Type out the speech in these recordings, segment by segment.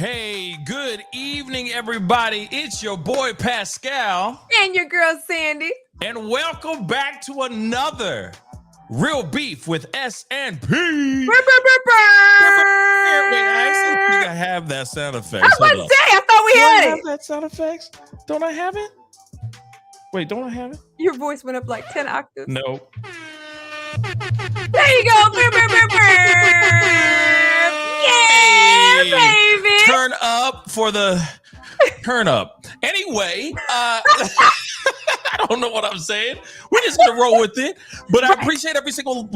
Hey, good evening, everybody. It's your boy Pascal. And your girl Sandy. And welcome back to another Real Beef with S&P. Wait, I actually think I have that sound effect. I was about to say, I thought we had I it. have that sound effects? Don't I have it? Wait, don't I have it? Your voice went up like 10 octaves. No. There you go. Yeah, baby. Turn up for the turn up. Anyway, I don't know what I'm saying. We're just gonna roll with it. But I appreciate every single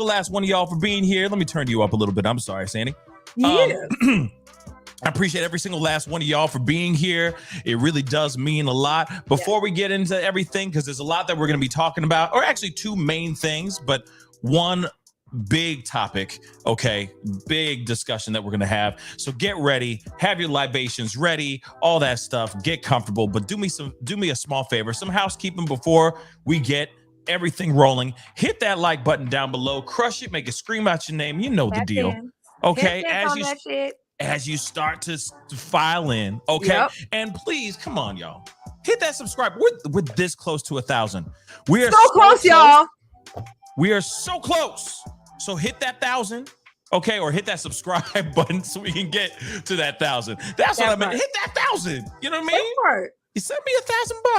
last one of y'all for being here. Let me turn you up a little bit. I'm sorry, Sandy. Yeah. I appreciate every single last one of y'all for being here. It really does mean a lot. Before we get into everything, because there's a lot that we're going to be talking about, or actually two main things, but one big topic, okay? Big discussion that we're going to have. So get ready, have your libations ready, all that stuff, get comfortable, but do me a small favor, some housekeeping before we get everything rolling. Hit that like button down below, crush it, make it scream out your name. You know the deal. Okay, as you start to file in, okay? And please, come on, y'all. Hit that subscribe. We're this close to 1,000. We are so close, y'all. We are so close. So hit that 1,000, okay? Or hit that subscribe button so we can get to that 1,000. That's what I meant. Hit that 1,000. You know what I mean? You send me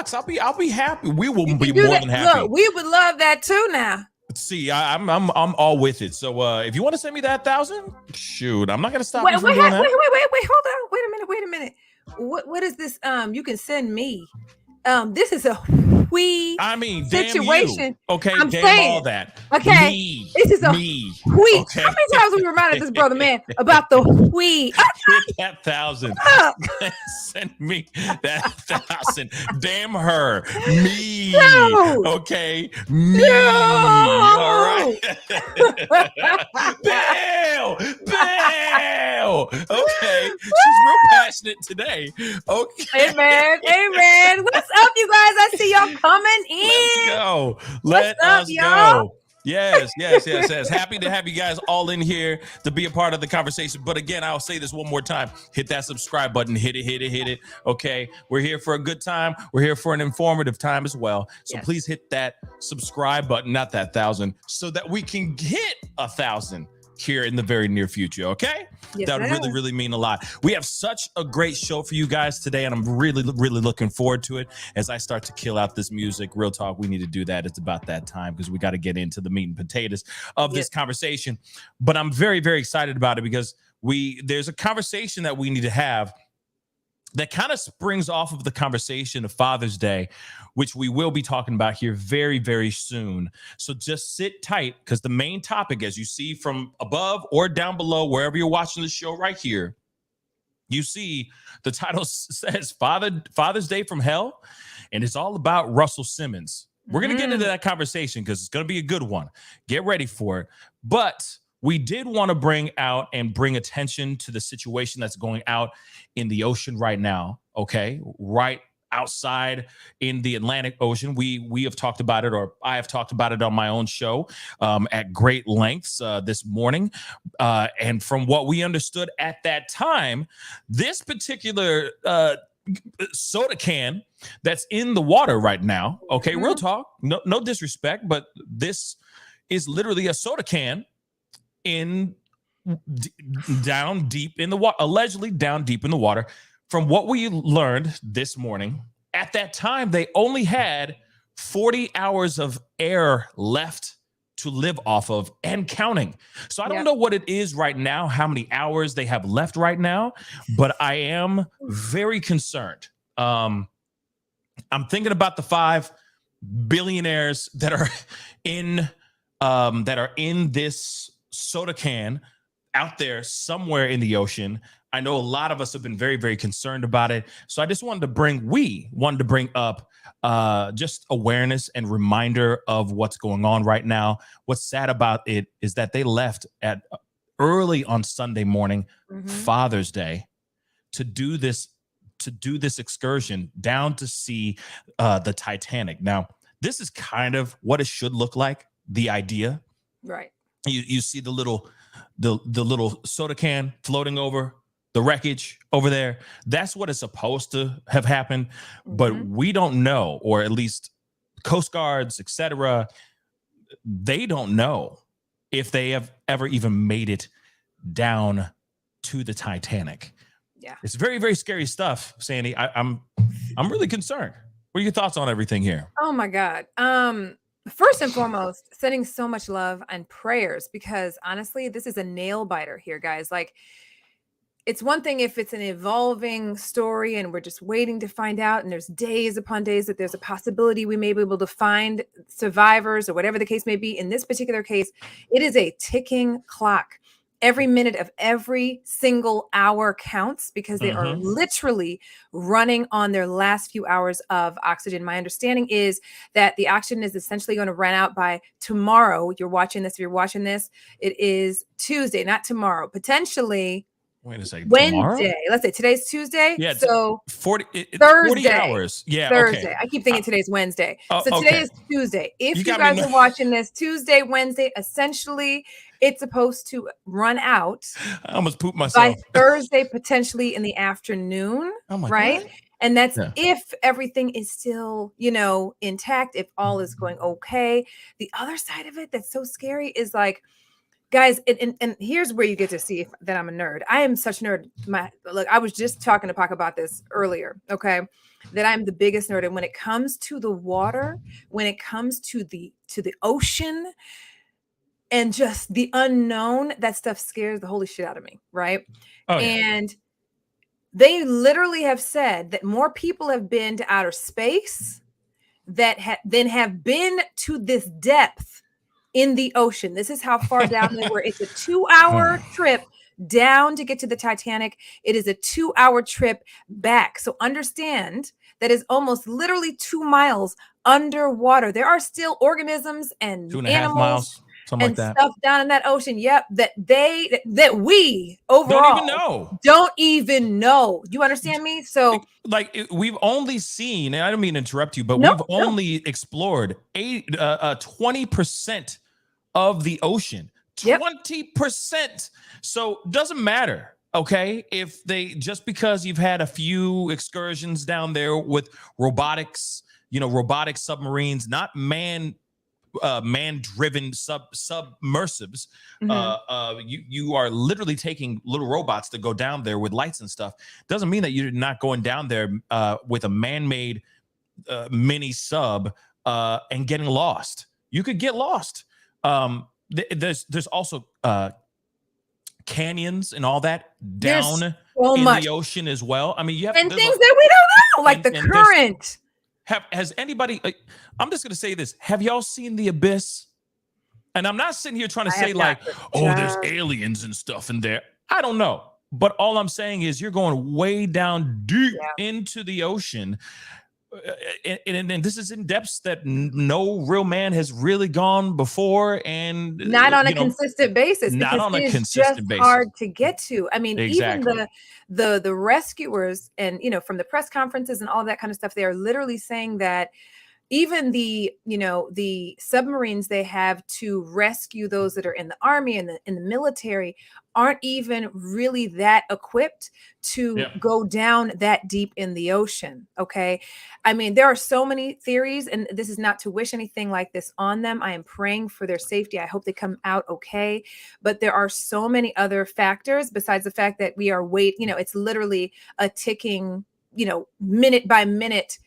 $1,000. I'll be happy. We will be more than happy. Look, we would love that too now. See, I'm all with it. So if you want to send me that 1,000, shoot, I'm not gonna stop you from doing that. Wait, hold on. Wait a minute. What is this? You can send me. This is a situation. Damn you. Okay, I'm damn saying, all that. Okay, this is a okay. How many times we reminded this brother man about the we? Hit that 1,000. Send me that 1,000. Damn her. Me. No. Okay. Me. No. All right. Bail. Okay. She's real passionate today. Okay. Amen. What's up, you guys? I see y'all coming in. Let us go. Yes. Happy to have you guys all in here to be a part of the conversation. But again, I'll say this one more time. Hit that subscribe button. Hit it. Okay. We're here for a good time. We're here for an informative time as well. So please hit that subscribe button, not that 1,000, so that we can hit 1,000 here in the very near future, okay? That would really mean a lot. We have such a great show for you guys today, and I'm really looking forward to it. As I start to kill out this music, real talk, we need to do that. It's about that time because we got to get into the meat and potatoes of this conversation. But I'm very excited about it because there's a conversation that we need to have that kind of springs off of the conversation of Father's Day, which we will be talking about here very soon. So just sit tight because the main topic, as you see from above or down below, wherever you're watching the show right here, you see the title says Father's Day from Hell, and it's all about Russell Simmons. We're going to get into that conversation because it's going to be a good one. Get ready for it. But we did want to bring attention to the situation that's going out in the ocean right now, okay? Right outside in the Atlantic Ocean. We have talked about it, or I have talked about it on my own show at great lengths this morning. And from what we understood at that time, this particular soda can that's in the water right now, okay, real talk, no disrespect, but this is literally a soda can down deep in the water, allegedly down deep in the water. From what we learned this morning, at that time, they only had 40 hours of air left to live off of and counting. So I don't know what it is right now, how many hours they have left right now, but I am very concerned. I'm thinking about the 5 billionaires that are in this soda can out there somewhere in the ocean. I know a lot of us have been very concerned about it. So I just wanted to bring up just awareness and reminder of what's going on right now. What's sad about it is that they left at early on Sunday morning, Father's Day, to do this excursion down to see the Titanic. Now, this is kind of what it should look like, the idea. Right. You see the little soda can floating over the wreckage over there. That's what is supposed to have happened, but we don't know, or at least Coast Guards, etc. They don't know if they have ever even made it down to the Titanic. Yeah, it's very, very scary stuff, Sandy. I'm really concerned. What are your thoughts on everything here? Oh my God. First and foremost, sending so much love and prayers, because honestly, this is a nail biter here, guys. Like, it's one thing if it's an evolving story and we're just waiting to find out, and there's days upon days that there's a possibility we may be able to find survivors or whatever the case may be. In this particular case, it is a ticking clock. Every minute of every single hour counts, because they are literally running on their last few hours of oxygen. My understanding is that the oxygen is essentially going to run out by tomorrow. You're watching this. If you're watching this, it is Tuesday, not tomorrow. Potentially Wait a second. Wednesday. Tomorrow? Let's say today's Tuesday. Yeah. So 40 Thursday. hours. Yeah. Thursday. Okay. I keep thinking today's Wednesday. So today okay. is Tuesday. If you got guys me are watching this Tuesday, Wednesday, essentially it's supposed to run out I almost pooped myself. by Thursday, potentially in the afternoon. Oh my right? God. And that's if everything is still, intact, if all is going okay. The other side of it that's so scary is like, guys, and here's where you get to see that I'm a nerd. I am such a nerd. Look, I was just talking to Pac about this earlier, okay? That I'm the biggest nerd. And when it comes to the water, when it comes to the ocean and just the unknown, that stuff scares the holy shit out of me, right? Oh, yeah. And they literally have said that more people have been to outer space than have been to this depth in the ocean. This is how far down they were. It's a 2-hour trip down to get to the Titanic. It is a 2-hour trip back. So understand that is almost literally 2 miles underwater. There are still organisms and 2.5 animals miles, something and like that. stuff down in that ocean. Yep, that we overall don't even know. You understand me? So we've only seen, and I don't mean to interrupt you, but we've only explored 20% of the ocean. 20%. So doesn't matter, okay, if they, just because you've had a few excursions down there with robotics, robotic submarines, not man-driven submersives. You are literally taking little robots to go down there with lights and stuff. Doesn't mean that you're not going down there with a man-made mini sub and getting lost. You could get lost. There's also canyons and all that down in the ocean as well. I mean, you have things that we don't know, like the current. Has anybody? I'm just gonna say this. Have y'all seen The Abyss? And I'm not sitting here trying to say like, there's aliens and stuff in there. I don't know, but all I'm saying is you're going way down deep into the ocean. And this is in depths that no real man has really gone before, and not on a consistent basis. Not on a consistent basis. Hard to get to. I mean, even the rescuers, and from the press conferences and all that kind of stuff, they are literally saying that even the submarines they have to rescue those that are in the army and in the military aren't even really that equipped to go down that deep in the ocean. Okay. I mean, there are so many theories, and this is not to wish anything like this on them. I am praying for their safety. I hope they come out okay. But there are so many other factors besides the fact that we are it's literally a ticking, minute by minute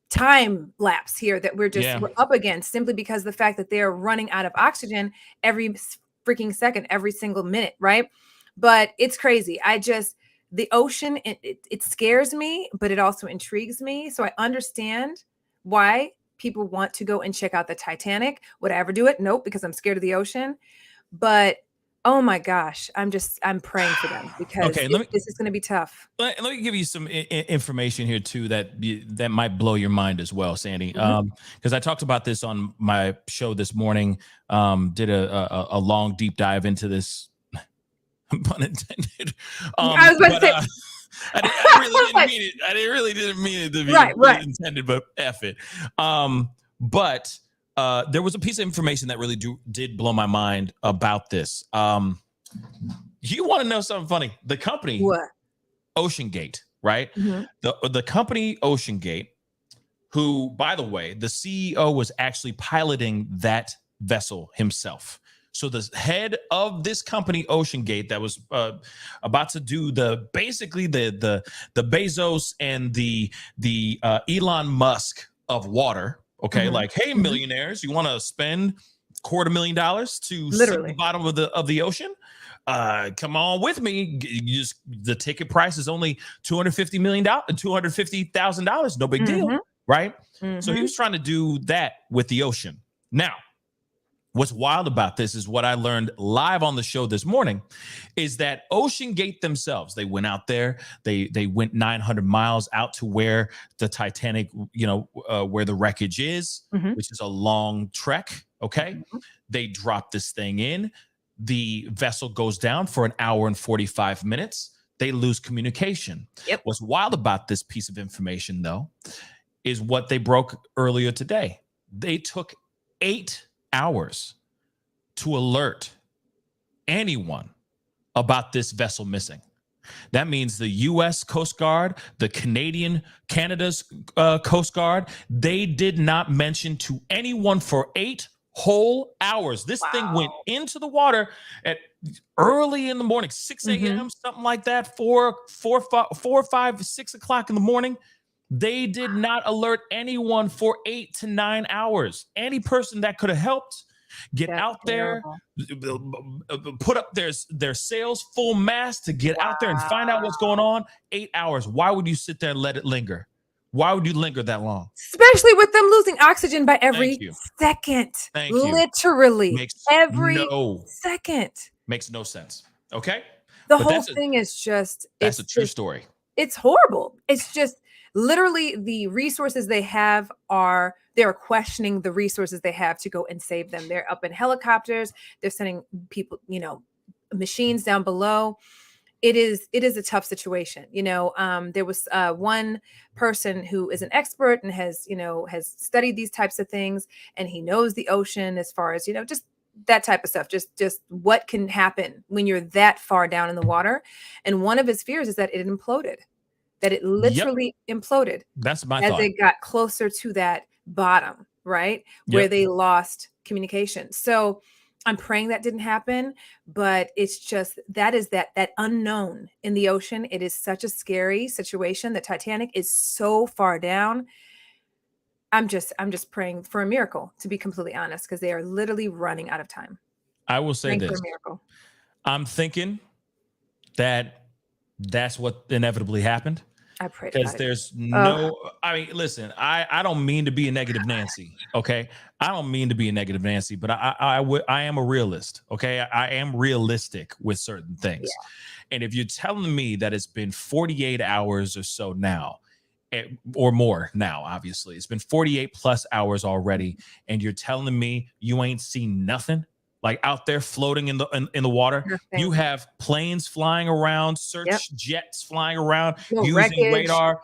time lapse here that we're up against, simply because the fact that they're running out of oxygen every freaking second, every single minute, right? But it's crazy. The ocean, it scares me, but it also intrigues me. So I understand why people want to go and check out the Titanic. Would I ever do it? Nope, because I'm scared of the ocean. But oh my gosh, I'm praying for them, because this is going to be tough. Let me give you some information here too that might blow your mind as well, Sandy. Because I talked about this on my show this morning. Did a long deep dive into this, pun intended. I was about to say. I really didn't mean it to be intended, but F it. But there was a piece of information that really did blow my mind about this. You want to know something funny? The company, What? Ocean Gate, right? Mhm. The company Ocean Gate, who, by the way, the CEO was actually piloting that vessel himself. So the head of this company, Ocean Gate, that was about to do basically the Bezos and the Elon Musk of water. Okay, like, hey, millionaires, you want to spend $250,000 to see the bottom of the ocean? Come on with me. The ticket price is only $250,000. No big deal, right? So he was trying to do that with the ocean. Now, what's wild about this is what I learned live on the show this morning is that Ocean Gate themselves, they went out there, they went 900 miles out to where the Titanic, where the wreckage is, which is a long trek. Okay. They dropped this thing in. The vessel goes down for an hour and 45 minutes. They lose communication. Yep. What's wild about this piece of information, though, is what they broke earlier today. They took 8 hours to alert anyone about this vessel missing. That means the U.S. Coast Guard, Canada's Coast Guard, they did not mention to anyone for 8 whole hours. This thing went into the water at early in the morning, 6 a.m., something like that, 4, 5, 6 o'clock in the morning. They did not alert anyone for 8 to 9 hours. Any person that could have helped get out there, put up their sails full mast to get out there and find out what's going on. 8 hours. Why would you sit there and let it linger? Why would you linger that long? Especially with them losing oxygen by every second. Thank you. Literally every second. Makes no sense. Okay? The whole thing is just... That's a true story. It's horrible. It's just literally the resources they have they're questioning the resources they have to go and save them. They're up in helicopters. They're sending people, machines down below. It is a tough situation. There was one person who is an expert and has studied these types of things, and he knows the ocean as far as, just that type of stuff, just what can happen when you're that far down in the water. And one of his fears is that it imploded, that it literally imploded. That's my thought. As they got closer to that bottom, right? Where they lost communication. So I'm praying that didn't happen, but it's just, that unknown in the ocean. It is such a scary situation. The Titanic is so far down. I'm just praying for a miracle, to be completely honest, because they are literally running out of time. I will say this. I'm thinking that that's what inevitably happened. I pray because there's I mean, listen, I don't mean to be a negative Nancy. Okay. I don't mean to be a negative Nancy, but I am a realist. Okay. I am realistic with certain things. Yeah. And if you're telling me that it's been 48 hours or so now, or more now, obviously it's been 48 plus hours already, and you're telling me you ain't seen nothing, like out there floating in the water. Nothing. You have planes flying around, search jets flying around, using radar,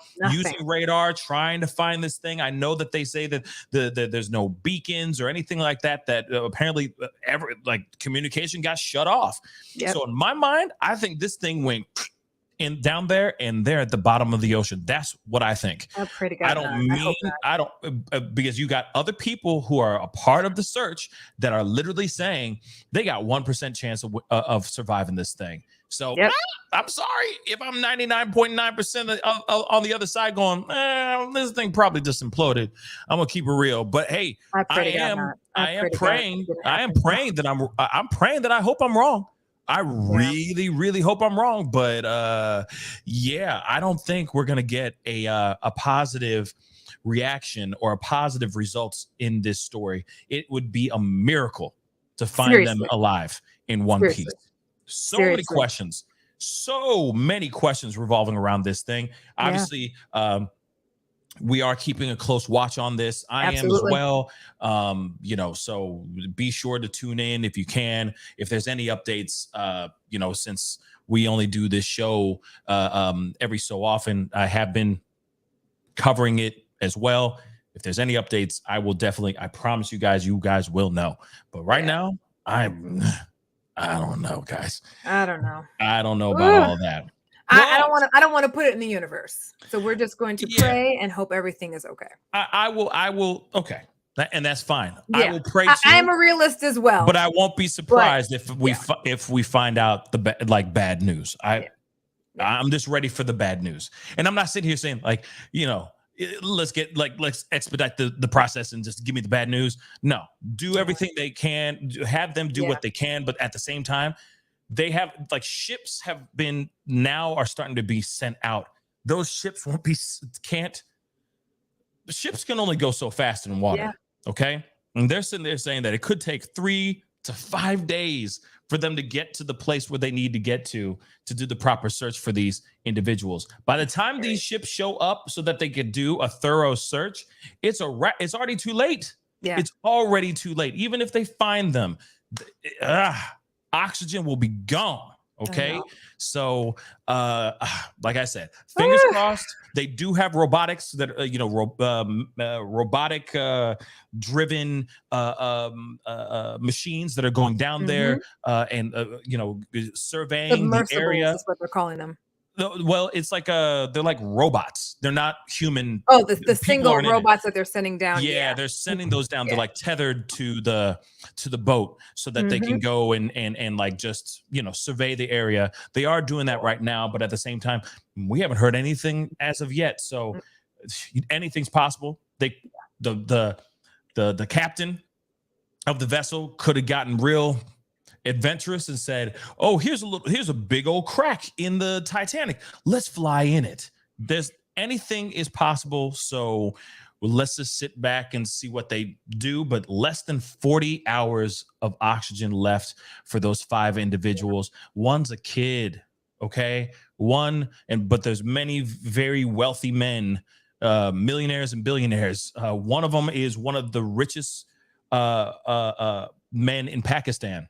trying to find this thing. I know that they say that there's no beacons or anything like that, apparently communication got shut off. Yep. So in my mind, I think this thing went down there, and they're at the bottom of the ocean. That's what I think. I don't because you got other people who are a part of the search that are literally saying they got 1% chance of surviving this thing. So I'm sorry if I'm 99.9% on the other side going, this thing probably just imploded. I'm gonna keep it real, but hey, I am praying that I hope I'm wrong. I really, really hope I'm wrong, but I don't think we're gonna get a positive reaction or a positive results in this story. It would be a miracle to find them alive in one piece. So many questions revolving around this thing. Obviously, we are keeping a close watch on this. I am as well. So be sure to tune in if you can. If there's any updates, since we only do this show every so often, I have been covering it as well. If there's any updates, I will definitely, I promise you guys will know. But right now, I I don't know, guys. I don't know. I don't know about all that. I don't want to put it in the universe. So we're just going to pray and hope everything is okay. I will. Okay. And that's fine. Yeah. I will pray too. I'm a realist as well. But I won't be surprised if we find out bad news. I'm just ready for the bad news. And I'm not sitting here saying let's expedite the process and just give me the bad news. No, do everything they can, have them do what they can. But at the same time, they have ships are starting to be sent out. Those ships ships can only go so fast in water. Yeah. Okay. And they're sitting there saying that it could take 3 to 5 days for them to get to the place where they need to get to do the proper search for these individuals. By the time these ships show up so that they could do a thorough search, it's already too late. Yeah. It's already too late. Even if they find them, oxygen will be gone. Okay. So, like I said, fingers crossed. They do have robotics that, robotic driven machines that are going down there and surveying the area. Is what they're calling them. Well, it's they're like robots. They're not human. Oh, the single robots that they're sending down. Yeah, they're sending those down. They're tethered to the boat so that they can go and just survey the area. They are doing that right now, but at the same time, we haven't heard anything as of yet. So anything's possible. The captain of the vessel could have gotten real adventurous and said, "Oh, here's a big old crack in the Titanic. Let's fly in it." Anything is possible. So let's just sit back and see what they do. But less than 40 hours of oxygen left for those 5 individuals. One's a kid. Okay. But there's many very wealthy men, millionaires and billionaires. One of them is one of the richest men in Pakistan.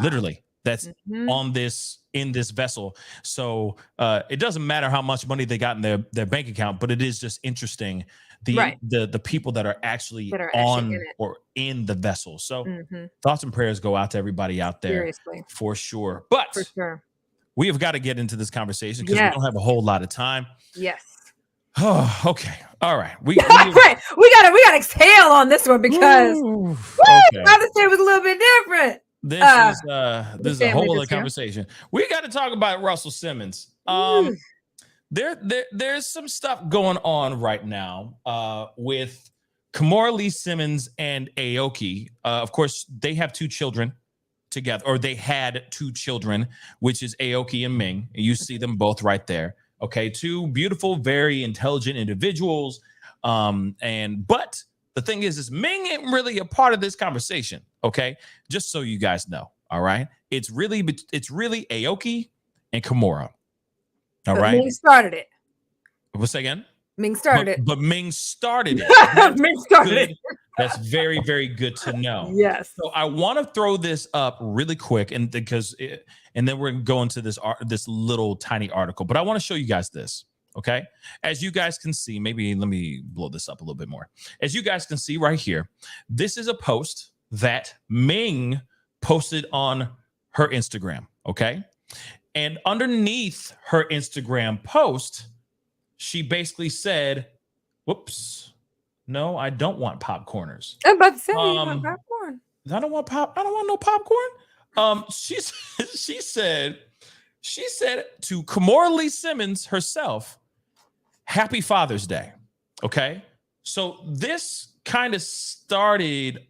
Literally, that's in this vessel. So it doesn't matter how much money they got in their bank account, but it is just interesting the people that are actually or in the vessel. So thoughts and prayers go out to everybody out there. Seriously. For sure. But we have got to get into this conversation because we don't have a whole lot of time. Yes. Oh, okay. All right. We gotta exhale on this one because Father's Day was a little bit different. This is a whole other conversation. We got to talk about Russell Simmons. There's some stuff going on right now with Kimora Lee Simmons and Aoki. Of course, they have 2 children together, or they had 2 children, which is Aoki and Ming. You see them both right there. Okay, 2 beautiful, very intelligent individuals. But the thing is Ming ain't really a part of this conversation. Okay, just so you guys know. All right, it's really Aoki and Kimora. All right, Ming started it. What's that again? Ming started it. But Ming started it. Ming started it. That's very, very good to know. Yes. So I want to throw this up really quick, and then we're going to go into this little tiny article. But I want to show you guys this. Okay. As you guys can see, maybe let me blow this up a little bit more. As you guys can see right here, this is a post that Ming posted on her Instagram. Okay. And underneath her Instagram post, she basically said, whoops, no, I don't want popcorners. I'm about to say, you want popcorn. I don't want no popcorn. She said to Kimora Lee Simmons herself, "Happy Father's Day." Okay. So this kind of started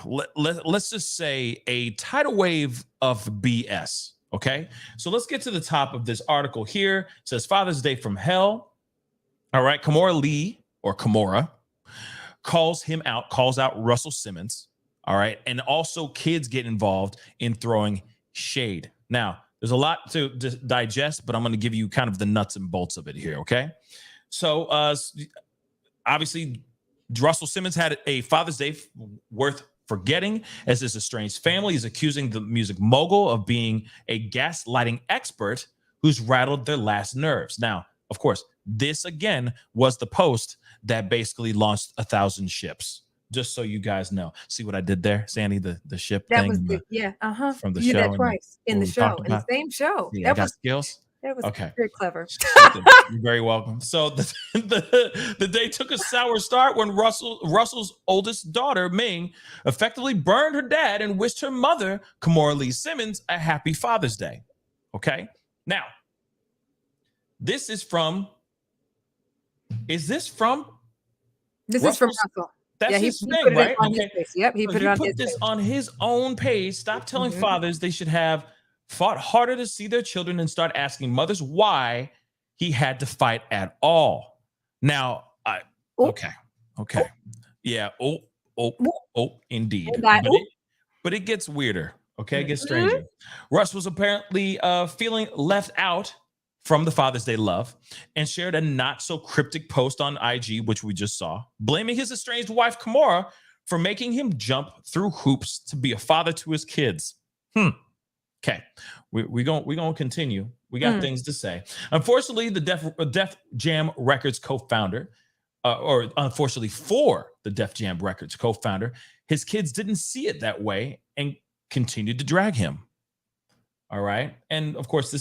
let's just say a tidal wave of BS. Okay. So let's get to the top of this article here. It says Father's Day from hell. All right. Kimora Lee, or Kimora, calls out Russell Simmons. All right. And also kids get involved in throwing shade. Now, there's a lot to digest, but I'm going to give you kind of the nuts and bolts of it here. Okay. So obviously, Russell Simmons had a Father's Day worth forgetting, as his estranged family is accusing the music mogul of being a gaslighting expert who's rattled their last nerves. Now, of course, this again was the post that basically launched 1,000 ships. just so you guys know. See what I did there, Sandy? The ship That thing was good. Yeah. from the You did show that twice in the show, in the same show. Yeah, I got skills. That was okay. Very clever. You're very welcome. So the day took a sour start when Russell's oldest daughter, Ming, effectively burned her dad and wished her mother, Kimora Lee Simmons, a happy Father's Day. Okay. Now, this is from. Is this from? This is from Russell. That's his thing, right? Okay. Yep, he put it on his this page. on his own page. Stop telling fathers they should have fought harder to see their children and start asking mothers why he had to fight at all. Now, okay. Yeah. Indeed. But it gets weirder. Okay, it gets stranger. Russ was apparently feeling left out from the Father's Day love and shared a not so cryptic post on IG, which we just saw, blaming his estranged wife, Kimora, for making him jump through hoops to be a father to his kids. Okay, we're going to continue. We got things to say. Unfortunately, the Def Jam Records co-founder, or unfortunately for the Def Jam Records co-founder, his kids didn't see it that way and continued to drag him. All right. And of course,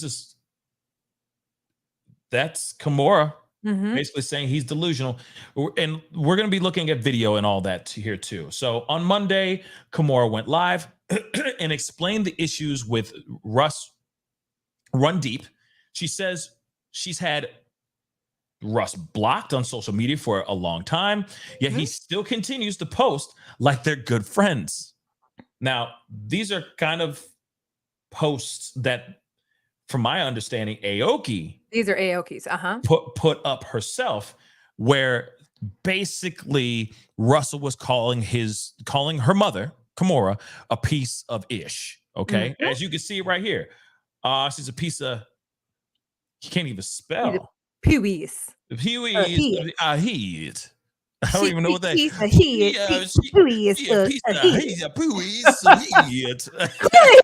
that's Kimora basically saying he's delusional. And we're going to be looking at video and all that here too. So on Monday, Kimora went live and explained the issues with Russ Run Deep. She says she's had Russ blocked on social media for a long time, yet he still continues to post like they're good friends. Now, these are kind of posts that, from my understanding, these are Aoki's, put up herself, where basically Russell was calling her mother, Kimora, a piece of ish. Okay, as you can see right here, she's a piece of. You can't even spell. Pewis. I don't even know what that is. He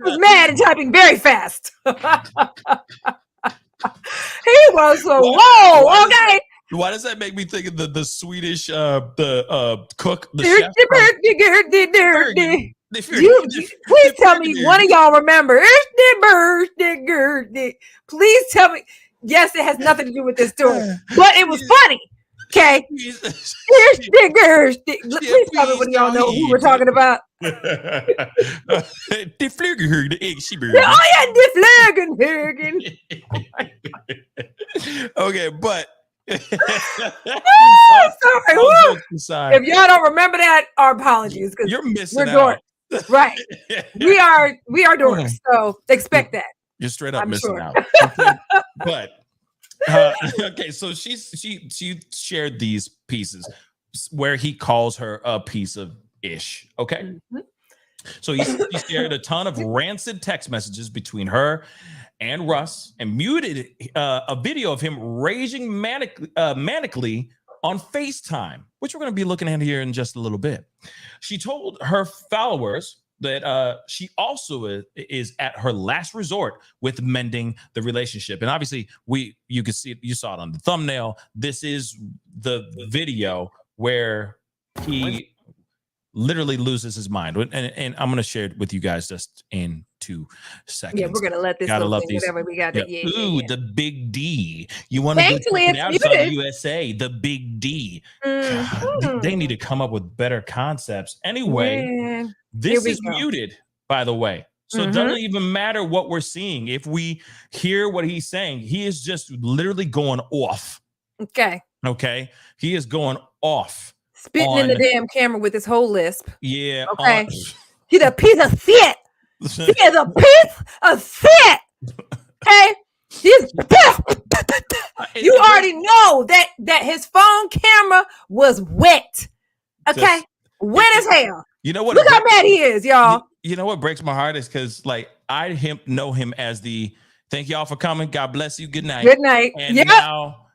was mad and typing very fast. He was whoa, okay. Why does that make me think of the Swedish cook, the chef? Please tell me one of y'all remember. Please tell me. Yes, it has nothing to do with this story, but it was funny. Okay. Please tell me what y'all know who we're talking about. Die Flügelhürde, oh yeah, Die Flügelhürden. Okay, but sorry. If y'all don't remember that, our apologies, because you're missing out. Right. We are dorks, so expect that. You're straight up missing out. But okay, so she shared these pieces where he calls her a piece of ish. Okay. So he shared a ton of rancid text messages between her and Russ and muted a video of him raging manically on FaceTime, which we're going to be looking at here in just a little bit. She told her followers that she also is at her last resort with mending the relationship. And obviously you saw it on the thumbnail. This is the video where he literally loses his mind. And I'm going to share it with you guys just in 2 seconds. Yeah, we're going to let this Gotta love these. Whatever we got. Yeah. Ooh, the big D. You want to go check it out? It's on USA, the big D. God, they need to come up with better concepts. Anyway, this is muted, by the way. So it doesn't even matter what we're seeing. If we hear what he's saying, he is just literally going off. Okay. He is going off. Spitting in the damn camera with his whole lisp. Yeah. Okay. He's a piece of shit. He is a piece of shit. Okay. You already know that his phone camera was wet. Okay. Wet as hell. You know what? Look how mad he is, y'all. You know what breaks my heart is because I know him as the thank y'all for coming. God bless you. Good night. Good night. And now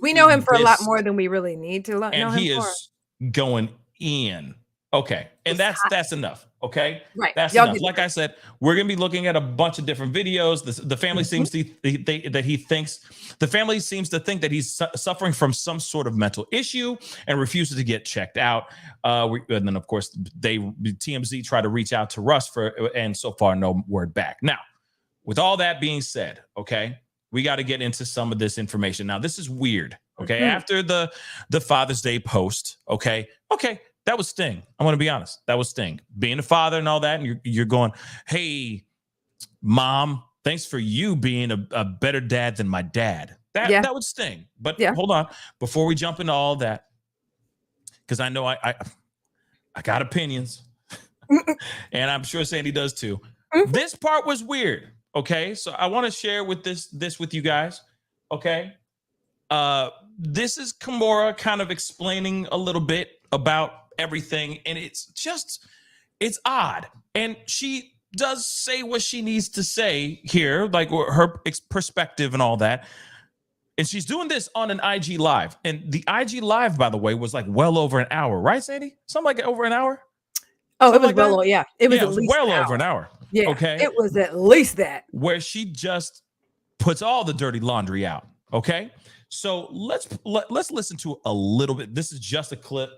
we know him for a lot more than we really need to know him for. And he is going in. Okay. And that's enough. Okay. Right. That's enough. Like I said, we're going to be looking at a bunch of different videos. The family seems to think that he's suffering from some sort of mental issue and refuses to get checked out. And then of course TMZ tried to reach out to Russ and so far no word back. Now, with all that being said, okay, we got to get into some of this information. Now, this is weird. Okay. After the Father's Day post. Okay. That was Sting. I'm going to be honest. That was Sting. Being a father and all that. And you're going, hey, Mom, thanks for you being a better dad than my dad. That would sting. But hold on. Before we jump into all that, because I know I got opinions. And I'm sure Sandy does too. This part was weird. Okay. So I want to share with this with you guys. Okay. This is Kimora kind of explaining a little bit about everything, and it's odd, and she does say what she needs to say here, like her perspective and all that, and she's doing this on an IG live, and the IG live, by the way, was like well over an hour, right, Sandy? Something like over an hour. It was well over, it was at least well over an hour. Okay, it was at least that, where she just puts all the dirty laundry out. Okay, so let's listen to a little bit. This is just a clip.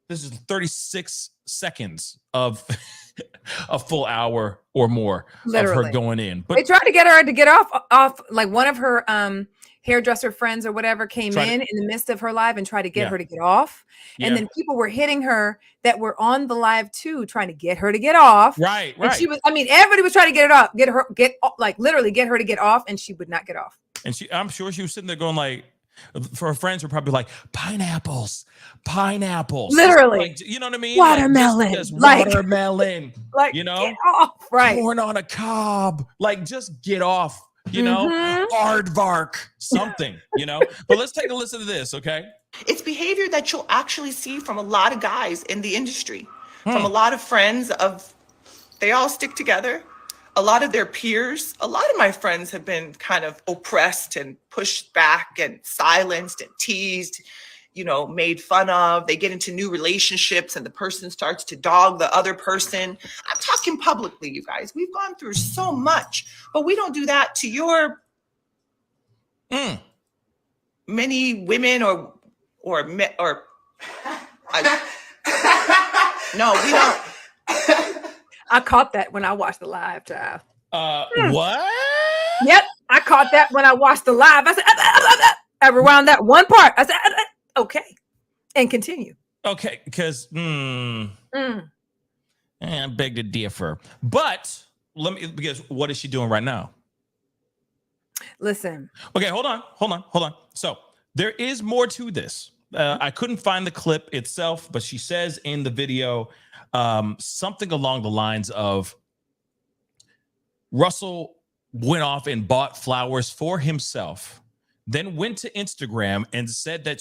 This is 36 seconds of a full hour or more of her going in. But they tried to get her to get off. Like one of her hairdresser friends or whatever came in the midst of her live and tried to get her to get off. And then people were hitting her that were on the live too, trying to get her to get off. Right. And she was, everybody was trying to get it off, literally get her to get off, and she would not get off. And I'm sure she was sitting there going like, for her friends were probably like, pineapples. Literally. Like, you know what I mean? Watermelon. Like, watermelon. Like, you know? Get off. Right. Corn on a cob. Like, just get off. You know? Aardvark. Something. You know? But let's take a listen to this, okay? It's behavior that you'll actually see from a lot of guys in the industry. From a lot of friends they all stick together. A lot of their peers, a lot of my friends have been kind of oppressed and pushed back and silenced and teased, made fun of. They get into new relationships and the person starts to dog the other person. I'm talking publicly, you guys. We've gone through so much, but we don't do that to your many women no, we don't. I caught that when I watched the live, child. What? Yep, I caught that when I watched the live. I said, around that one part, I said, okay, and continue. Okay, because I beg to differ. But because what is she doing right now? Listen. Okay, hold on. So there is more to this. I couldn't find the clip itself, but she says in the video something along the lines of Russell went off and bought flowers for himself, then went to Instagram and said that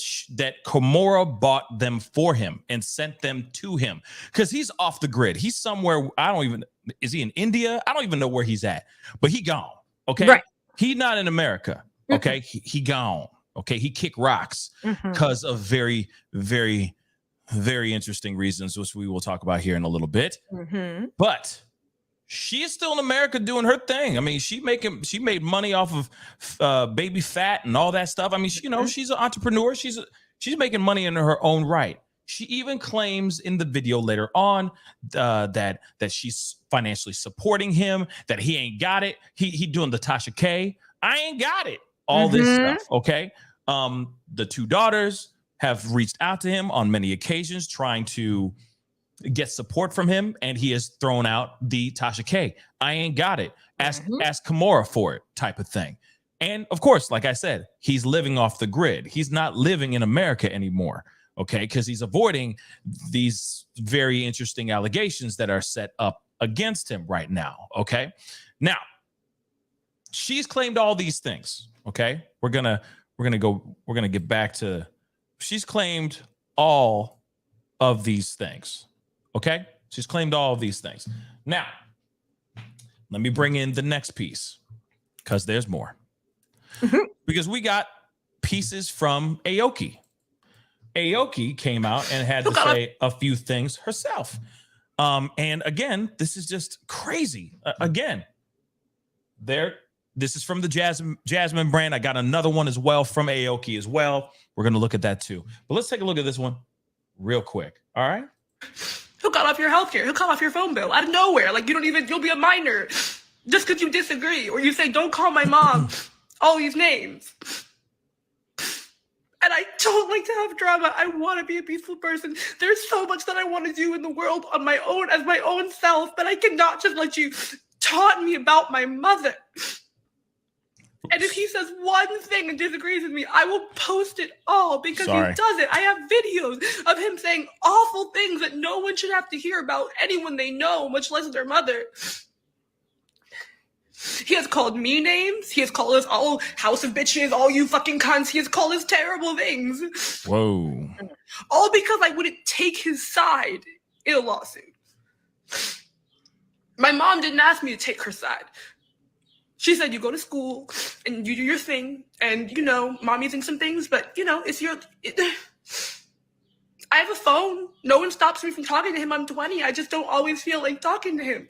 Kimora bought them for him and sent them to him because he's off the grid. He's somewhere. Is he in India? I don't even know where he's at, but he gone. Okay. Right. He not in America. Okay. He gone. Okay. He kicked rocks because of very, very, very interesting reasons, which we will talk about here in a little bit. But she is still in America doing her thing. I mean, she made money off of baby fat and all that stuff. I mean, she's an entrepreneur. She's making money in her own right. She even claims in the video later on that she's financially supporting him, that he ain't got it. He doing the Tasha K. I ain't got it. All this stuff. Okay. The two daughters have reached out to him on many occasions trying to get support from him, and he has thrown out the Tasha K. I ain't got it. Ask Kimora for it type of thing. And of course, like I said, he's living off the grid. He's not living in America anymore, okay? Because he's avoiding these very interesting allegations that are set up against him right now, okay? Now, she's claimed all these things, okay? We're gonna get back to. She's claimed all of these things. Okay? She's claimed all of these things. Now, let me bring in the next piece because there's more. Because we got pieces from Aoki. Aoki came out and had to say a few things herself. And again, this is just crazy. Again, this is from the Jasmine brand. I got another one as well from Aoki as well. We're going to look at that too. But let's take a look at this one real quick. All right. He'll cut off your healthcare. He'll cut off your phone bill out of nowhere. Like, you'll be a minor just because you disagree. Or you say, don't call my mom all these names. And I don't like to have drama. I want to be a peaceful person. There's so much that I want to do in the world on my own, as my own self, but I cannot just let you taunt me about my mother. And if he says one thing and disagrees with me, I will post it all because he does it. I have videos of him saying awful things that no one should have to hear about anyone they know, much less their mother. He has called me names. He has called us all house of bitches, all you fucking cunts. He has called us terrible things. Whoa. All because I wouldn't take his side in a lawsuit. My mom didn't ask me to take her side. She said, you go to school and you do your thing. And, mommy's in some things, but, I have a phone. No one stops me from talking to him. I'm 20. I just don't always feel like talking to him.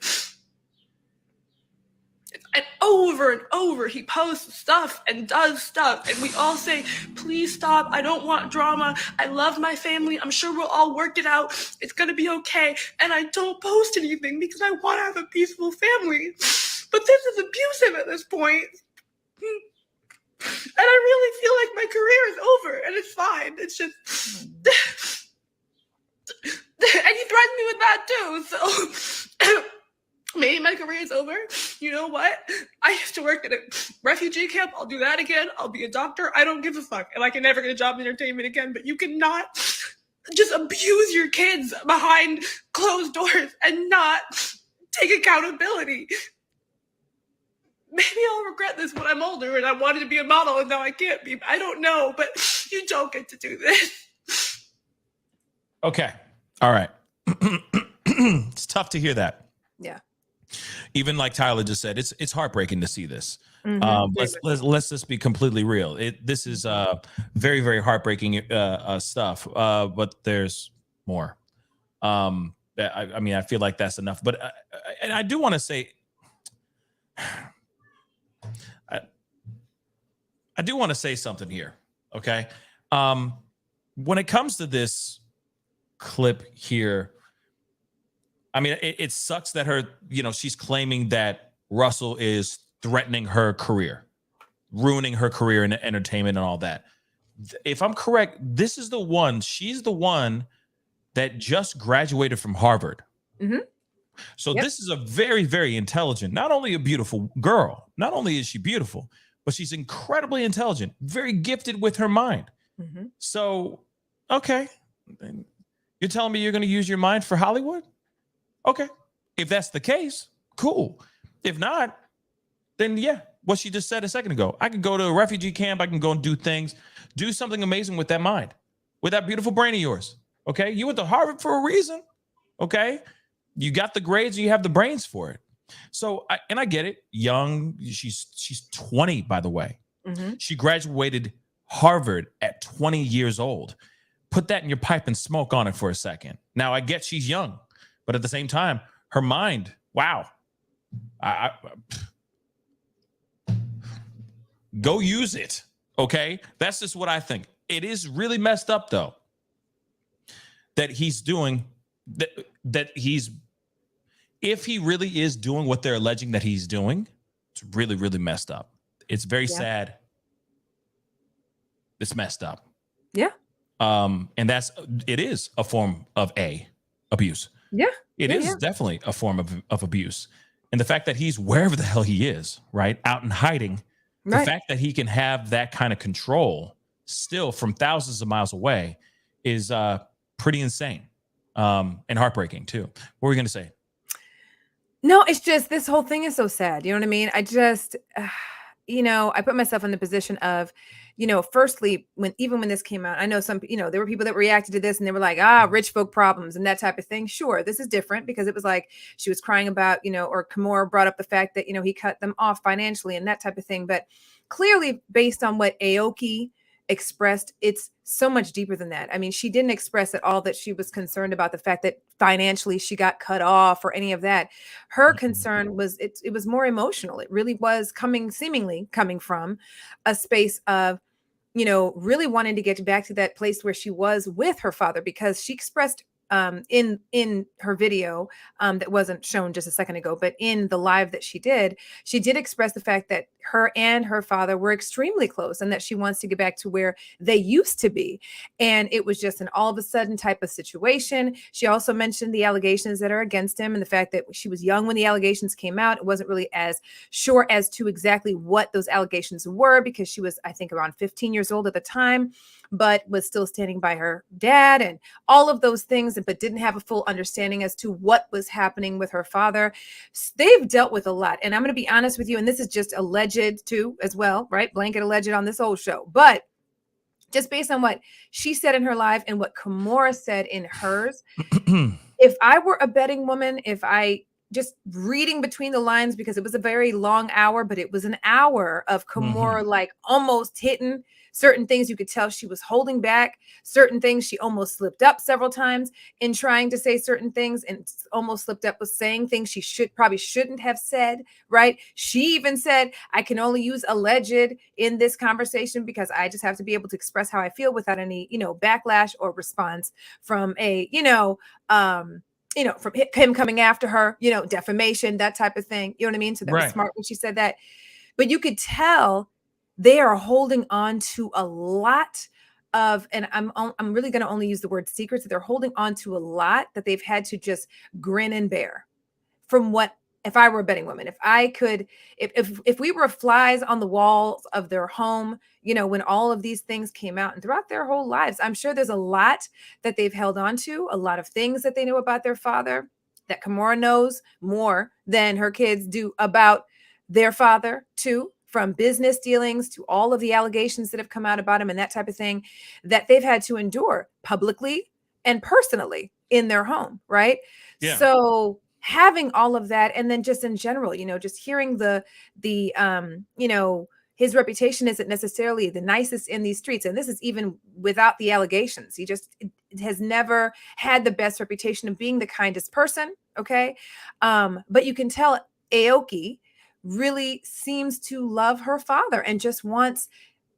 And over and over, he posts stuff and does stuff. And we all say, please stop. I don't want drama. I love my family. I'm sure we'll all work it out. It's going to be okay. And I don't post anything because I want to have a peaceful family. But this is abusive at this point. And I really feel like my career is over. And it's fine. It's just... And he threatened me with that too. So... Maybe my career is over. You know what? I used to work at a refugee camp. I'll do that again. I'll be a doctor. I don't give a fuck. And I can never get a job in entertainment again. But you cannot just abuse your kids behind closed doors and not take accountability. Maybe I'll regret this when I'm older and I wanted to be a model and now I can't be. I don't know. But you don't get to do this. Okay. All right. It's tough to hear that. Yeah. Even like Tyler just said, it's heartbreaking to see this. Mm-hmm. Let's just be completely real. This is very, very heartbreaking stuff. But there's more. I mean, I feel like that's enough. But and I do want to say, I do want to say something here. Okay, when it comes to this clip here. I mean, it sucks that she's claiming that Russell is threatening her career, ruining her career in entertainment and all that. If I'm correct, she's the one that just graduated from Harvard. Mm-hmm. So This is a very, very intelligent, not only a beautiful girl, not only is she beautiful, but she's incredibly intelligent, very gifted with her mind. Mm-hmm. So, okay. You're telling me you're going to use your mind for Hollywood? Okay. If that's the case, cool. If not, then yeah, what she just said a second ago. I can go to a refugee camp. I can go and do things, do something amazing with that mind, with that beautiful brain of yours. Okay. You went to Harvard for a reason. Okay. You got the grades and you have the brains for it. So, I get it. Young. She's 20, by the way. Mm-hmm. She graduated Harvard at 20 years old. Put that in your pipe and smoke on it for a second. Now, I get she's young. But at the same time, her mind, wow. Go use it, okay? That's just what I think. It is really messed up, though, that he's doing, if he really is doing what they're alleging that he's doing, it's really, really messed up. It's very sad. It's messed up. Yeah. And it is a form of abuse. Yeah. It is definitely a form of abuse. And the fact that he's wherever the hell he is, right, out in hiding, the fact that he can have that kind of control still from thousands of miles away is pretty insane and heartbreaking, too. What were we going to say? No, it's just this whole thing is so sad. You know what I mean? I just, I put myself in the position of, firstly, when this came out, I know there were people that reacted to this and they were like, rich folk problems and that type of thing. Sure, this is different because it was like she was crying about, or Kimora brought up the fact that, he cut them off financially and that type of thing. But clearly, based on what Aoki expressed, it's so much deeper than that. I mean, she didn't express at all that she was concerned about the fact that financially she got cut off or any of that. Her concern was it was more emotional. It really was seemingly coming from a space of, you know, really wanting to get back to that place where she was with her father, because she expressed in her video that wasn't shown just a second ago, but in the live that she did express the fact that her and her father were extremely close and that she wants to get back to where they used to be. And it was just an all of a sudden type of situation. She also mentioned the allegations that are against him and the fact that she was young when the allegations came out. It wasn't really as sure as to exactly what those allegations were, because she was, I think, around 15 years old at the time, but was still standing by her dad and all of those things, but didn't have a full understanding as to what was happening with her father. They've dealt with a lot. And I'm going to be honest with you, and this is just alleged too as well, right? Blanket alleged on this whole show. But just based on what she said in her live and what Kimora said in hers, if I were a betting woman, if I just reading between the lines, because it was a very long hour, but it was an hour of Kimora like almost hitting certain things. You could tell she was holding back certain things. She almost slipped up several times in trying to say certain things, and almost slipped up with saying things she probably shouldn't have said, right? She even said, I can only use alleged in this conversation because I just have to be able to express how I feel without any, you know, backlash or response from a, from him coming after her, you know, defamation, that type of thing. You know what I mean? So that was smart when she said that. But you could tell they are holding on to a lot of, and I'm really going to only use the word secrets. They're holding on to a lot that they've had to just grin and bear. From what, if I were a betting woman, if I could, if we were flies on the walls of their home, you know, when all of these things came out and throughout their whole lives, I'm sure there's a lot that they've held on to, a lot of things that they know about their father that Kimora knows more than her kids do about their father too, from business dealings to all of the allegations that have come out about him and that type of thing that they've had to endure publicly and personally in their home. Right. Yeah. So having all of that, and then just in general, you know, just hearing his reputation isn't necessarily the nicest in these streets. And this is even without the allegations. He just has never had the best reputation of being the kindest person. Okay. But you can tell Aoki really seems to love her father and just wants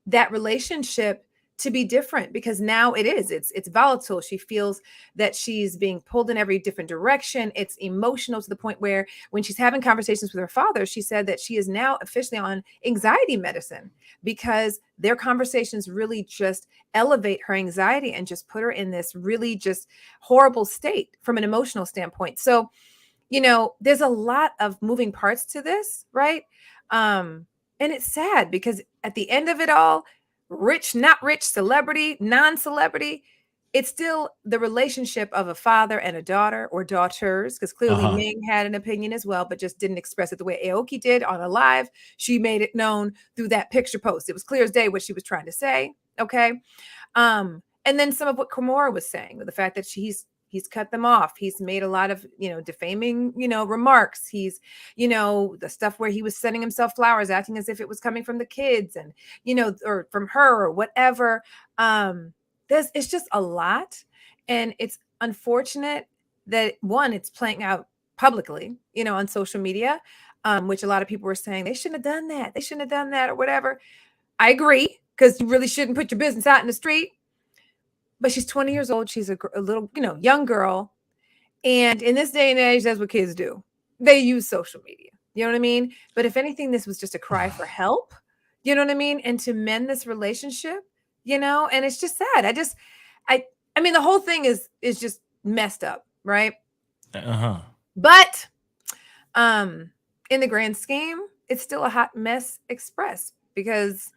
that relationship to be different, because now it's volatile. She feels that she's being pulled in every different direction. It's emotional to the point where when she's having conversations with her father, she said that she is now officially on anxiety medicine because their conversations really just elevate her anxiety and just put her in this really just horrible state from an emotional standpoint. So, you know, there's a lot of moving parts to this, right? And it's sad because at the end of it all, rich, not rich, celebrity, non-celebrity, it's still the relationship of a father and a daughter or daughters, because clearly Ming had an opinion as well, but just didn't express it the way Aoki did on a live. She made it known through that picture post. It was clear as day what she was trying to say. Okay. And then some of what Kimora was saying, with the fact that he's cut them off. He's made a lot of, defaming, remarks. He's, the stuff where he was sending himself flowers, acting as if it was coming from the kids and, or from her or whatever. It's just a lot. And it's unfortunate that it's playing out publicly, on social media, which a lot of people were saying they shouldn't have done that. They shouldn't have done that or whatever. I agree, because you really shouldn't put your business out in the street. But she's 20 years old. She's a little, young girl. And in this day and age, that's what kids do. They use social media. You know what I mean? But if anything, this was just a cry for help. You know what I mean? And to mend this relationship, and it's just sad. I mean, the whole thing is just messed up, right? But in the grand scheme, it's still a hot mess express, because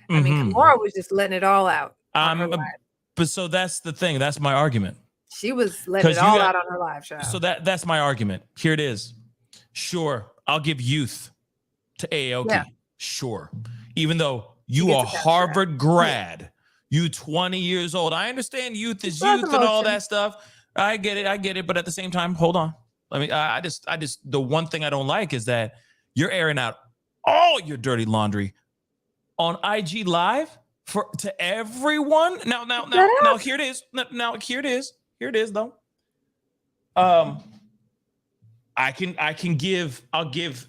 I mean, Kimora was just letting it all out. But so that's the thing. That's my argument. She was letting it all out on her live show. So that's my argument. Here it is. Sure, I'll give youth to Aoki. Yeah. Sure. Even though you are Harvard grad, you 20 years old. I understand youth is youth and all that stuff. I get it. But at the same time, hold on. I just the one thing I don't like is that you're airing out all your dirty laundry on IG Live to everyone. Now here it is. Now here it is. Here it is though. I'll give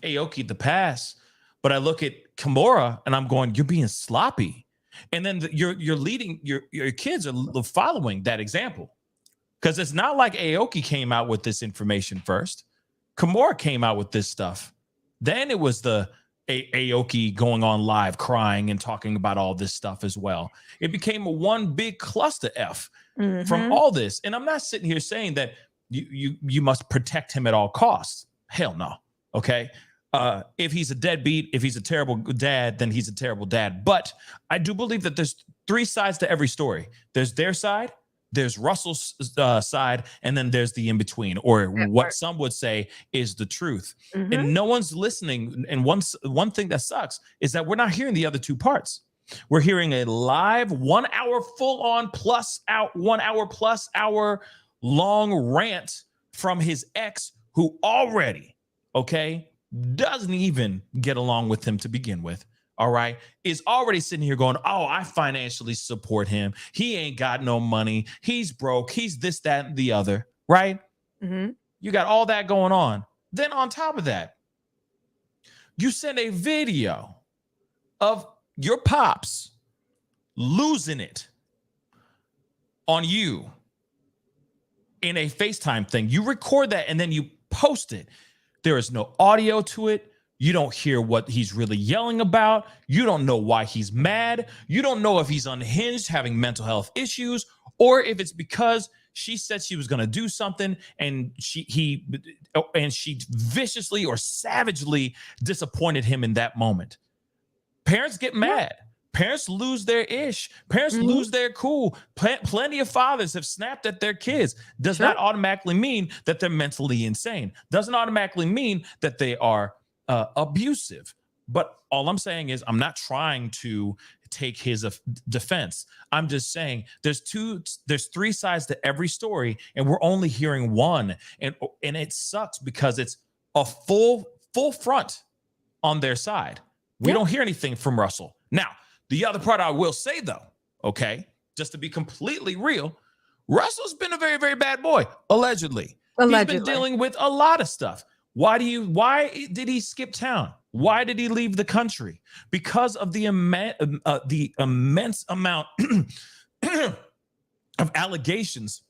Aoki the pass, but I look at Kimora and I'm going, you're being sloppy. And then you're leading your kids are following that example. Because it's not like Aoki came out with this information first. Kimora came out with this stuff. Then it was the Aoki going on live crying and talking about all this stuff as well. It became one big cluster F from all this. And I'm not sitting here saying that you must protect him at all costs. Hell no. Okay. If he's a deadbeat, if he's a terrible dad, then he's a terrible dad. But I do believe that there's three sides to every story. There's their side, there's Russell's side, and then there's the in-between, or what some would say is the truth. And no one's listening. And one thing that sucks is that we're not hearing the other two parts. We're hearing a live 1 hour full-on plus out 1 hour plus hour long rant from his ex, who already, doesn't even get along with him to begin with. All right, is already sitting here going, oh, I financially support him. He ain't got no money. He's broke. He's this, that, and the other. Right? You got all that going on. Then on top of that, you send a video of your pops losing it on you in a FaceTime thing. You record that and then you post it. There is no audio to it. You don't hear what he's really yelling about. You don't know why he's mad. You don't know if he's unhinged, having mental health issues, or if it's because she said she was going to do something and she viciously or savagely disappointed him in that moment. Parents get mad. Parents lose their ish. Parents lose their cool. Plenty of fathers have snapped at their kids. Does not automatically mean that they're mentally insane. Doesn't automatically mean that they are abusive. But all I'm saying is I'm not trying to take his defense. I'm just saying there's three sides to every story, and we're only hearing one. And it sucks because it's a full front on their side. We don't hear anything from Russell. Now, the other part I will say though, just to be completely real, Russell's been a very, very bad boy, allegedly. He's been dealing with a lot of stuff. Why did he skip town? Why did he leave the country? Because of the immense amount of allegations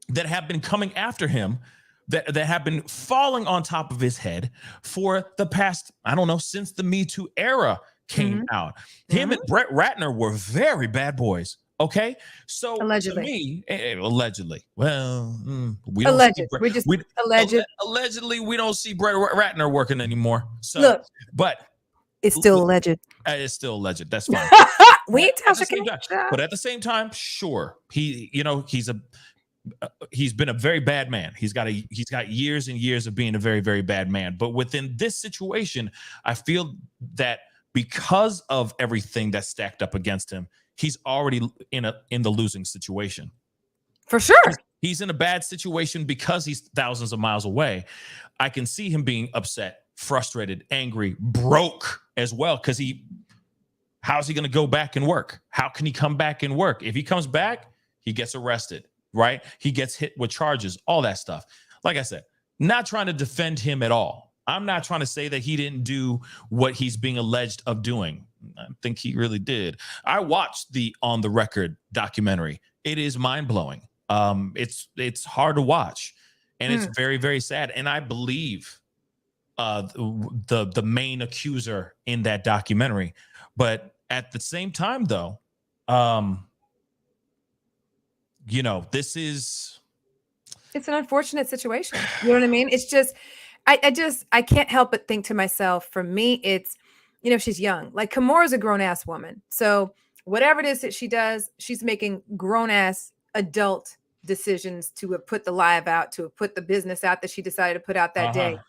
that have been coming after him, that have been falling on top of his head for the past, I don't know, since the Me Too era came out. Him and Brett Ratner were very bad boys. Okay, so allegedly, to me, allegedly. Well, we don't allegedly we don't see Brett Ratner working anymore. So, look, but it's still alleged. It's still alleged. That's fine. We ain't touching it. But at the same time, sure, he's been a very bad man. He's got years and years of being a very, very bad man. But within this situation, I feel that because of everything that's stacked up against him, he's already in the losing situation. For sure. He's in a bad situation because he's thousands of miles away. I can see him being upset, frustrated, angry, broke as well. Because how's he going to go back and work? How can he come back and work? If he comes back, he gets arrested, right? He gets hit with charges, all that stuff. Like I said, not trying to defend him at all. I'm not trying to say that he didn't do what he's being alleged of doing. I think he really did. I watched the On the Record documentary. It is mind-blowing. It's hard to watch, and it's very, very sad. And I believe the main accuser in that documentary. But at the same time, though, it's an unfortunate situation. You know what I mean? It's just, I can't help but think to myself, for me, it's, she's young. Like, Kimora's a grown ass woman. So whatever it is that she does, she's making grown ass adult decisions to have put the live out, to have put the business out that she decided to put out that day.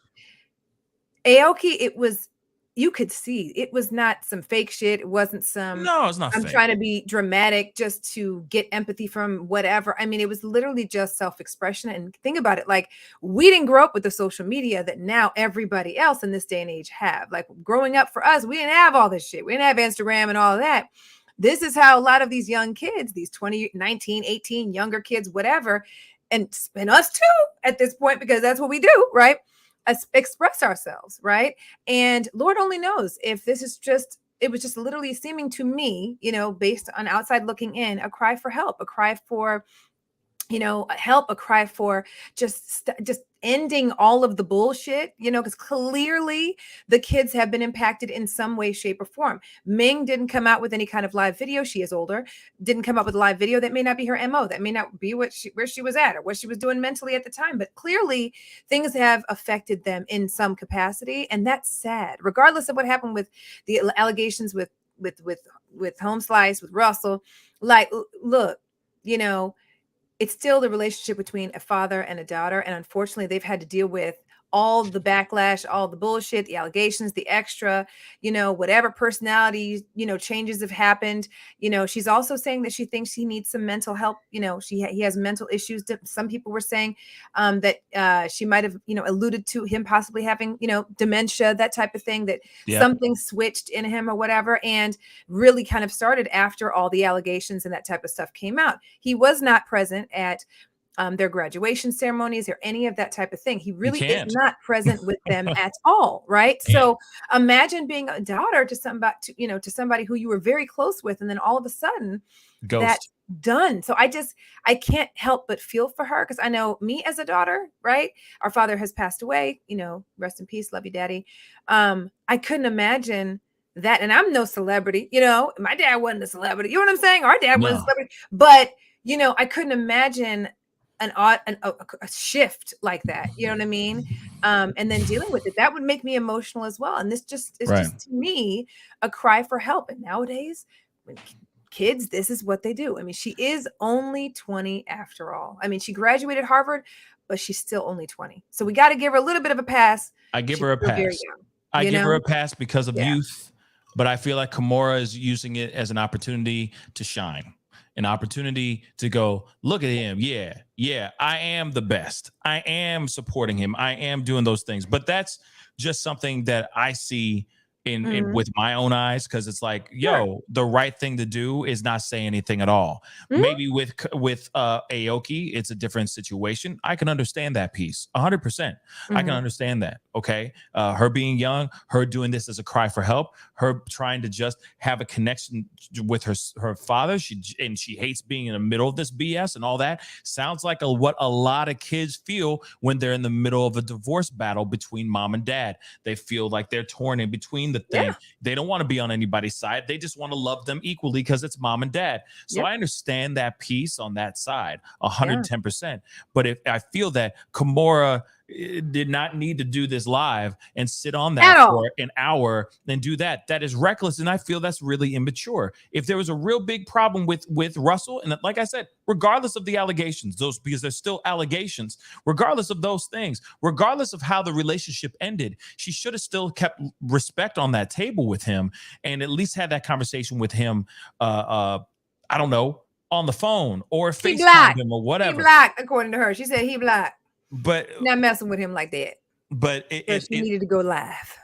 Aoki, you could see it was not some fake shit. It wasn't some, no, it's not I'm fake. trying to be dramatic just to get empathy from whatever. I mean, it was literally just self-expression. And think about it. Like, we didn't grow up with the social media that now everybody else in this day and age have. Like, growing up for us, we didn't have all this shit. We didn't have Instagram and all of that. This is how a lot of these young kids, these 20, 19, 18, younger kids, whatever, and us too at this point, because that's what we do, right? Express ourselves, right? And Lord only knows if this is just, it was just literally seeming to me, based on outside looking in, a cry for help, a cry for, help, a cry for just ending all of the bullshit, because clearly the kids have been impacted in some way, shape, or form. Ming didn't come out with any kind of live video. She is older, didn't come up with a live video. That may not be her MO. That may not be where she was at or what she was doing mentally at the time. But clearly things have affected them in some capacity. And that's sad, regardless of what happened with the allegations with Home Slice, with Russell. Like, look, it's still the relationship between a father and a daughter. And unfortunately, they've had to deal with all the backlash, all the bullshit, the allegations, the extra, whatever personality, changes have happened. She's also saying that she thinks he needs some mental help. He has mental issues. Some people were saying that she might have, alluded to him possibly having, dementia, that type of thing, that something switched in him or whatever, and really kind of started after all the allegations and that type of stuff came out. He was not present at their graduation ceremonies or any of that type of thing. He really is not present with them at all, right? So imagine being a daughter to somebody who you were very close with, and then all of a sudden that's done. So I can't help but feel for her, because I know me as a daughter, right? Our father has passed away, rest in peace, love you, daddy. I couldn't imagine that, and I'm no celebrity, my dad wasn't a celebrity, you know what I'm saying? Our dad wasn't a celebrity, but I couldn't imagine a shift like that, you know what I mean? And then dealing with it, that would make me emotional as well. And this just is just to me a cry for help. And nowadays, when kids, this is what they do. I mean, she is only 20 after all. I mean, she graduated Harvard, but she's still only 20. So we got to give her a little bit of a pass. I give her a pass. I give her a pass because of youth, but I feel like Kimora is using it as an opportunity to shine. An opportunity to go, look at him. Yeah, I am the best. I am supporting him. I am doing those things. But that's just something that I see in with my own eyes, because it's like, the right thing to do is not say anything at all. Maybe with Aoki, it's a different situation. I can understand that piece 100%. I can understand that. Okay, her being young, her doing this as a cry for help, her trying to just have a connection with her father. She hates being in the middle of this BS and all that. Sounds like what a lot of kids feel when they're in the middle of a divorce battle between mom and dad. They feel like they're torn in between the thing. They don't want to be on anybody's side. They just want to love them equally because it's mom and dad. So I understand that piece on that side 110%. But if I feel that Kimora did not need to do this live and sit on that for an hour and do that is reckless, and I feel that's really immature. If there was a real big problem with Russell, and like I said, regardless of the allegations, because there's still allegations, regardless of those things, regardless of how the relationship ended, she should have still kept respect on that table with him and at least had that conversation with him. I don't know, on the phone or FaceTime him or whatever. He blocked, according to her. She said he blocked. But not messing with him like that. But she needed to go live.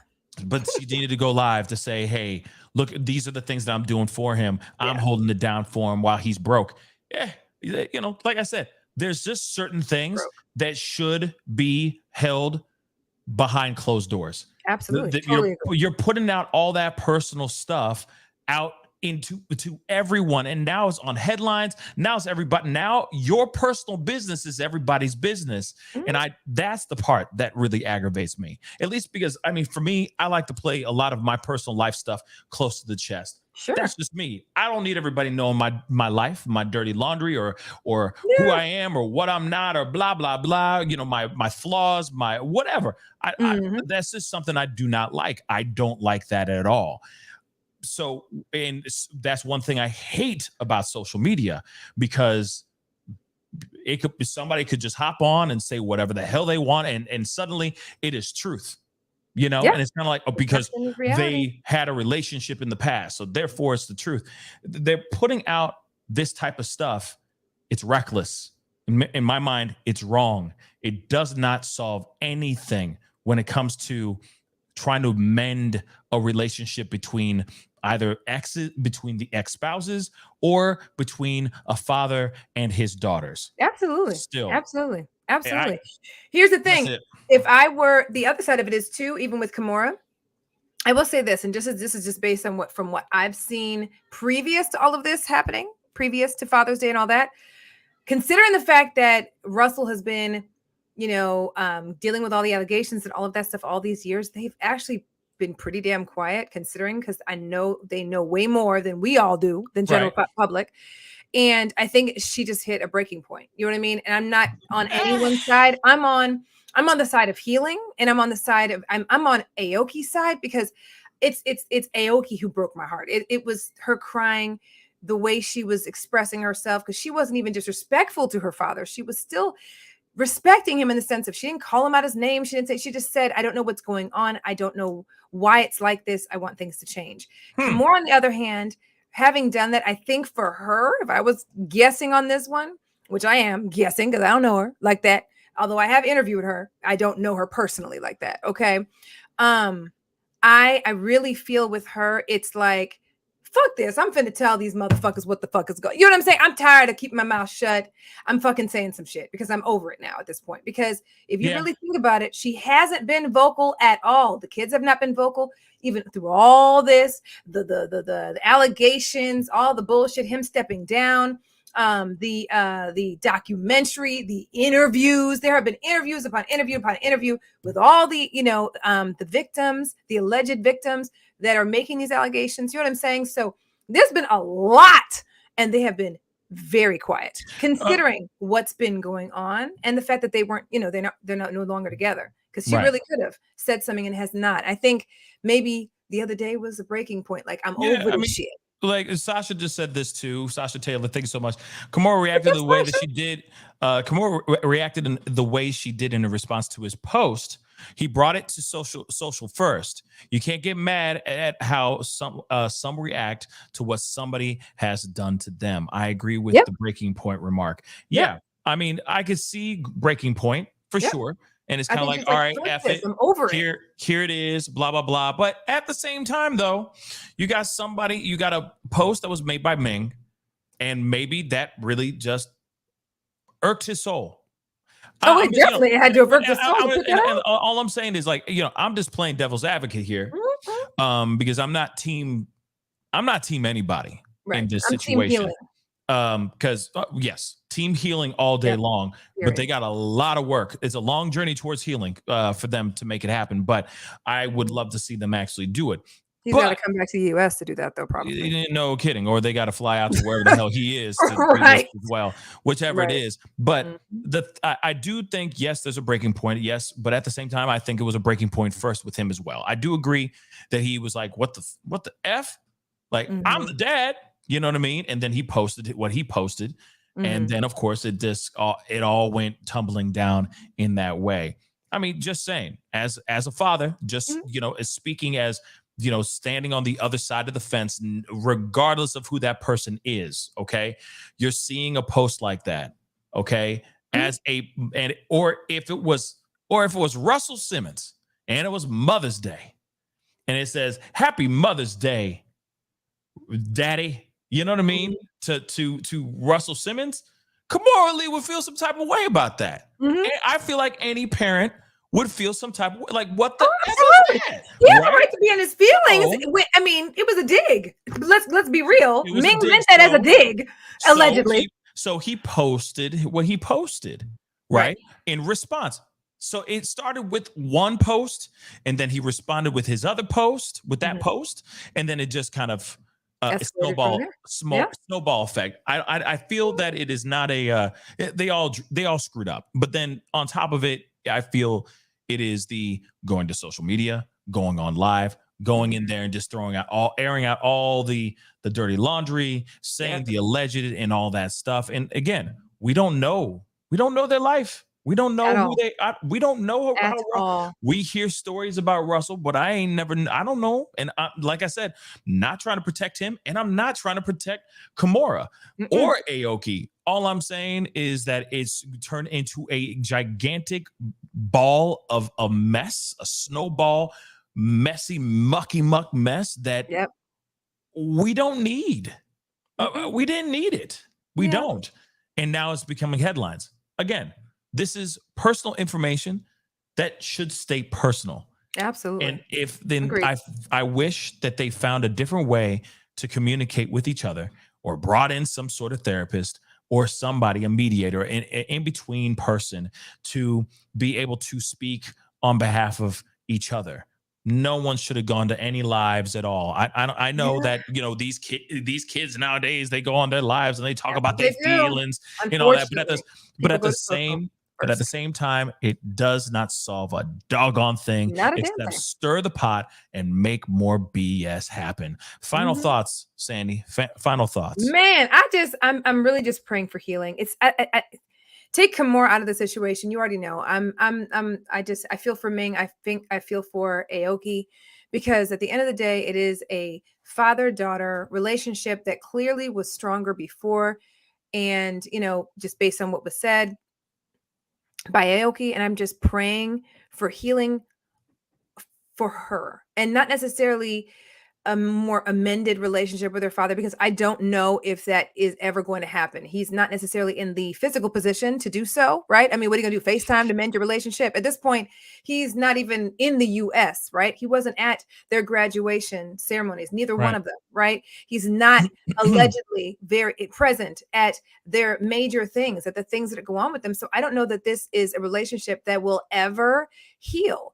But she needed to go live to say, hey, look, these are the things that I'm doing for him. I'm holding it down for him while he's broke. Like I said, there's just certain things that should be held behind closed doors. Absolutely. You're putting out all that personal stuff out to everyone, and now it's on headlines. Now it's everybody. Now your personal business is everybody's business, and that's the part that really aggravates me. At least because for me, I like to play a lot of my personal life stuff close to the chest. Sure, that's just me. I don't need everybody knowing my life, my dirty laundry, or who I am, or what I'm not, or blah blah blah. My flaws, my whatever. That's just something I do not like. I don't like that at all. So, and that's one thing I hate about social media, because somebody could just hop on and say whatever the hell they want, and suddenly it is truth, and it's kind of like, because they had a relationship in the past, so therefore it's the truth. They're putting out this type of stuff. It's reckless. In my mind, it's wrong. It does not solve anything when it comes to trying to mend a relationship between either between the ex-spouses or between a father and his daughters. Absolutely. Still. Absolutely. Absolutely. Here's the thing. If I were, the other side of it is too, even with Kimora, I will say this, and this is just based on what I've seen previous to all of this happening, previous to Father's Day and all that, considering the fact that Russell has been, dealing with all the allegations and all of that stuff all these years, they've actually been pretty damn quiet, considering, because I know they know way more than we all do, than general public. And I think she just hit a breaking point. You know what I mean? And I'm not on anyone's side. I'm on the side of healing, and I'm on the side of I'm on Aoki's side, because it's Aoki who broke my heart. It was her crying, the way she was expressing herself, because she wasn't even disrespectful to her father. She was still respecting him in the sense of, she didn't call him out his name. She just said, I don't know what's going on. I don't know why it's like this. I want things to change. Kimora, on the other hand, having done that, I think for her, if I was guessing on this one, which I am guessing because I don't know her like that, although I have interviewed her, I don't know her personally like that. Okay. I really feel with her, it's like, fuck this. I'm finna tell these motherfuckers what the fuck is going. You know what I'm saying? I'm tired of keeping my mouth shut. I'm fucking saying some shit because I'm over it now at this point. Because if you really think about it, she hasn't been vocal at all. The kids have not been vocal, even through all this, the allegations, all the bullshit, him stepping down, the documentary, the interviews. There have been interviews upon interview upon interview with all the, the victims, the alleged victims that are making these allegations. You know what I'm saying? So there's been a lot, and they have been very quiet, considering what's been going on and the fact that they weren't, they're not no longer together, because she really could have said something and has not. I think maybe the other day was a breaking point. Like, I'm over this shit. Like Sasha just said this too. Sasha Taylor, thanks so much. Kimora reacted the way that she did. Kimora reacted in the way she did in response to his post. He brought it to social first. You can't get mad at how some react to what somebody has done to them. I agree with the breaking point remark. Yeah. I mean, I could see breaking point for sure. And it's kind of like, all right, F it. I'm over it. Here it is, blah, blah, blah. But at the same time, though, you got a post that was made by Ming, and maybe that really just irked his soul. Oh, it definitely had to have irked his soul. All I'm saying is, like, I'm just playing devil's advocate here, because I'm not team anybody in this situation. Because yes, team healing all day long, but they got a lot of work. It's a long journey towards healing for them to make it happen. But I would love to see them actually do it. He's got to come back to the U.S. to do that, though, probably. No kidding. Or they got to fly out to wherever the hell he is to do this as well, whichever it is. But I do think, yes, there's a breaking point. Yes. But at the same time, I think it was a breaking point first with him as well. I do agree that he was like, what the F? Like, I'm the dad. You know what I mean? And then he posted what he posted. And then, of course, it all went tumbling down in that way. I mean, just saying, as a father, just, as speaking as, standing on the other side of the fence, regardless of who that person is. Okay. You're seeing a post like that. Okay. Or if it was Russell Simmons and it was Mother's Day and it says, Happy Mother's Day, Daddy. You know what I mean? To Russell Simmons, Kimora Lee would feel some type of way about that. And I feel like any parent would feel some type of way. Like, what the F is that? He has the right to be in his feelings. I mean, it was a dig. Let's be real. Ming meant that as a dig, allegedly. So he posted what he posted, right? In response. So it started with one post, and then he responded with his other post, with that post, and then it just kind of snowball effect. I feel that it is not they all screwed up. But then on top of it, I feel it is the going to social media, going on live, going in there and just airing out all the dirty laundry, saying the alleged and all that stuff. And again, we don't know their life. We don't know who they are. We don't know how we hear stories about Russell, but I don't know. And like I said, not trying to protect him, and I'm not trying to protect Kimora or Aoki. All I'm saying is that it's turned into a gigantic ball of a mess, a snowball, messy, mucky muck mess that we don't need. We didn't need it. We don't. And now it's becoming headlines. Again, this is personal information that should stay personal. Absolutely. And if then I wish that they found a different way to communicate with each other, or brought in some sort of therapist or somebody, a mediator, an in-between person to be able to speak on behalf of each other. No one should have gone to any lives at all. I know that, you know, these kids nowadays, they go on their lives and they talk about their feelings and all that. But at the same time, it does not solve a doggone thing except stir the pot and make more BS happen. Final thoughts, Sandy. Final thoughts. Man, I'm really just praying for healing. It's I take Kimora out of the situation. You already know. I feel for Ming. I feel for Aoki, because at the end of the day, it is a father-daughter relationship that clearly was stronger before. And, you know, just based on what was said by Aoki, and I'm just praying for healing for her, and not necessarily a more amended relationship with her father, because I don't know if that is ever going to happen. He's not necessarily in the physical position to do so, right? I mean, what are you gonna do? FaceTime to mend your relationship? At this point, he's not even in the US, right? He wasn't at their graduation ceremonies, neither one of them, right? He's not allegedly very present at their major things, at the things that go on with them. So I don't know that this is a relationship that will ever heal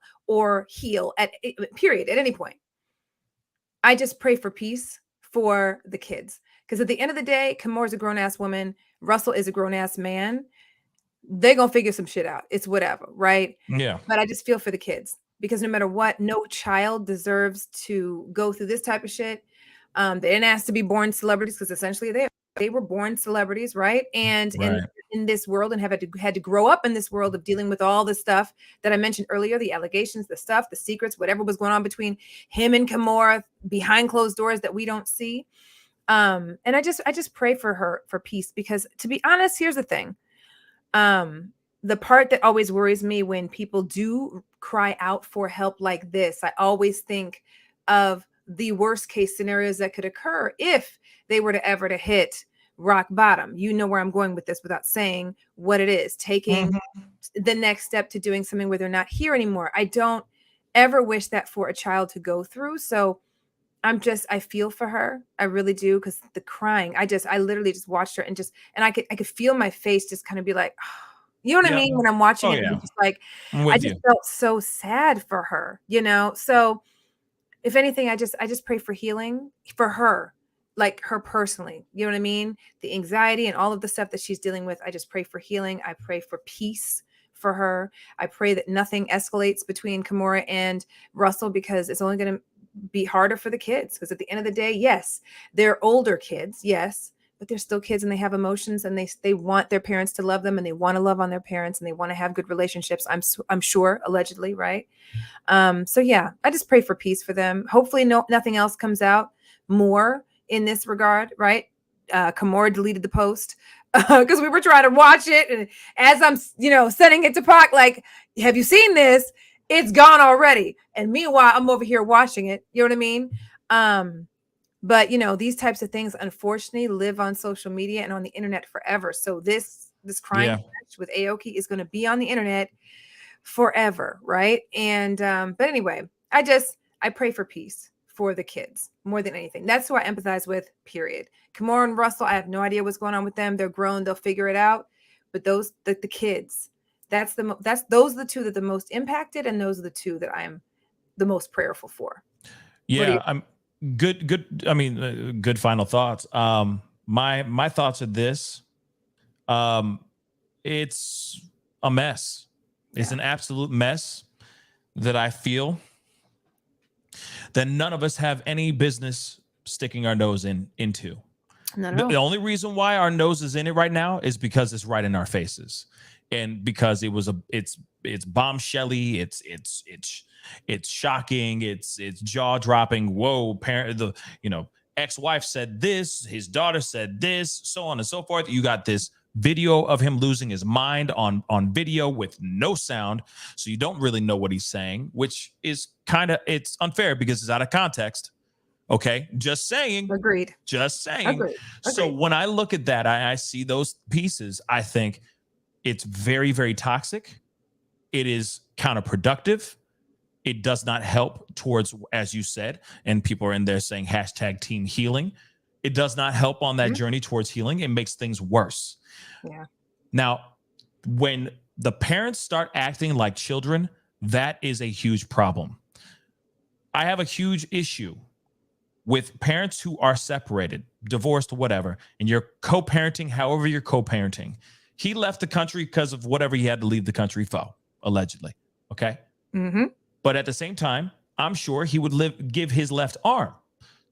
at period, at any point. I just pray for peace for the kids, because at the end of the day, Kimora's a grown-ass woman. Russell is a grown-ass man. They're going to figure some shit out. It's whatever, right? Yeah. But I just feel for the kids, because no matter what, no child deserves to go through this type of shit. They didn't ask to be born celebrities, because essentially they were born celebrities, right? And in this world, and had to grow up in this world of dealing with all the stuff that I mentioned earlier, the allegations, the stuff, the secrets, whatever was going on between him and Kimora behind closed doors that we don't see. And I just pray for her for peace, because to be honest, here's the thing. The part that always worries me when people do cry out for help like this, I always think of the worst case scenarios that could occur if they were to ever to hit rock bottom. You know where I'm going with this without saying what it is. Taking the next step to doing something where they're not here anymore. I don't ever wish that for a child to go through. So I feel for her. I really do. Because the crying, I literally just watched her and I could feel my face just kind of be like, oh, you know what I mean? When I'm watching it, and just like, I just felt so sad for her, you know? So if anything, I just pray for healing for her, like her personally, you know what I mean? The anxiety and all of the stuff that she's dealing with. I just pray for healing. I pray for peace for her. I pray that nothing escalates between Kimora and Russell, because it's only going to be harder for the kids. Because at the end of the day, yes, they're older kids, yes, but they're still kids, and they have emotions, and they want their parents to love them, and they want to love on their parents, and they want to have good relationships. I'm sure, allegedly, right? So yeah, I just pray for peace for them. Hopefully nothing else comes out more in this regard, right? Kimora deleted the post because we were trying to watch it, and as I'm sending it to Pac, like, have you seen this? It's gone already. And meanwhile, I'm over here watching it. You know what I mean? But these types of things, unfortunately, live on social media and on the internet forever. So this crying match with Aoki is going to be on the internet forever, right? And but anyway, I pray for peace for the kids more than anything. That's who I empathize with, period. Kimora and Russell, I have no idea what's going on with them. They're grown, they'll figure it out. But those the kids, those are the two that are the most impacted, and those are the two that I'm the most prayerful for. Yeah, I'm good. I mean, good final thoughts. My thoughts are this. It's a mess. It's an absolute mess that I feel that none of us have any business sticking our nose into. The only reason why our nose is in it right now is because it's right in our faces, and because it's bombshelly, it's shocking, it's jaw dropping. Whoa, ex-wife said this, his daughter said this, so on and so forth. You got this video of him losing his mind on video with no sound, so you don't really know what he's saying, which is it's unfair because it's out of context. Okay, just saying. Agreed. Just saying. Agreed. So when I look at that, I see those pieces. I think it's very, very toxic. It is counterproductive. It does not help towards, as you said, and people are in there saying hashtag team healing. It does not help on that journey towards healing. It makes things worse. Yeah. Now, when the parents start acting like children, that is a huge problem. I have a huge issue with parents who are separated, divorced, whatever, and you're co-parenting, however you're co-parenting. He left the country because of whatever he had to leave the country for, allegedly. Okay. Mm-hmm. But at the same time, I'm sure he would give his left arm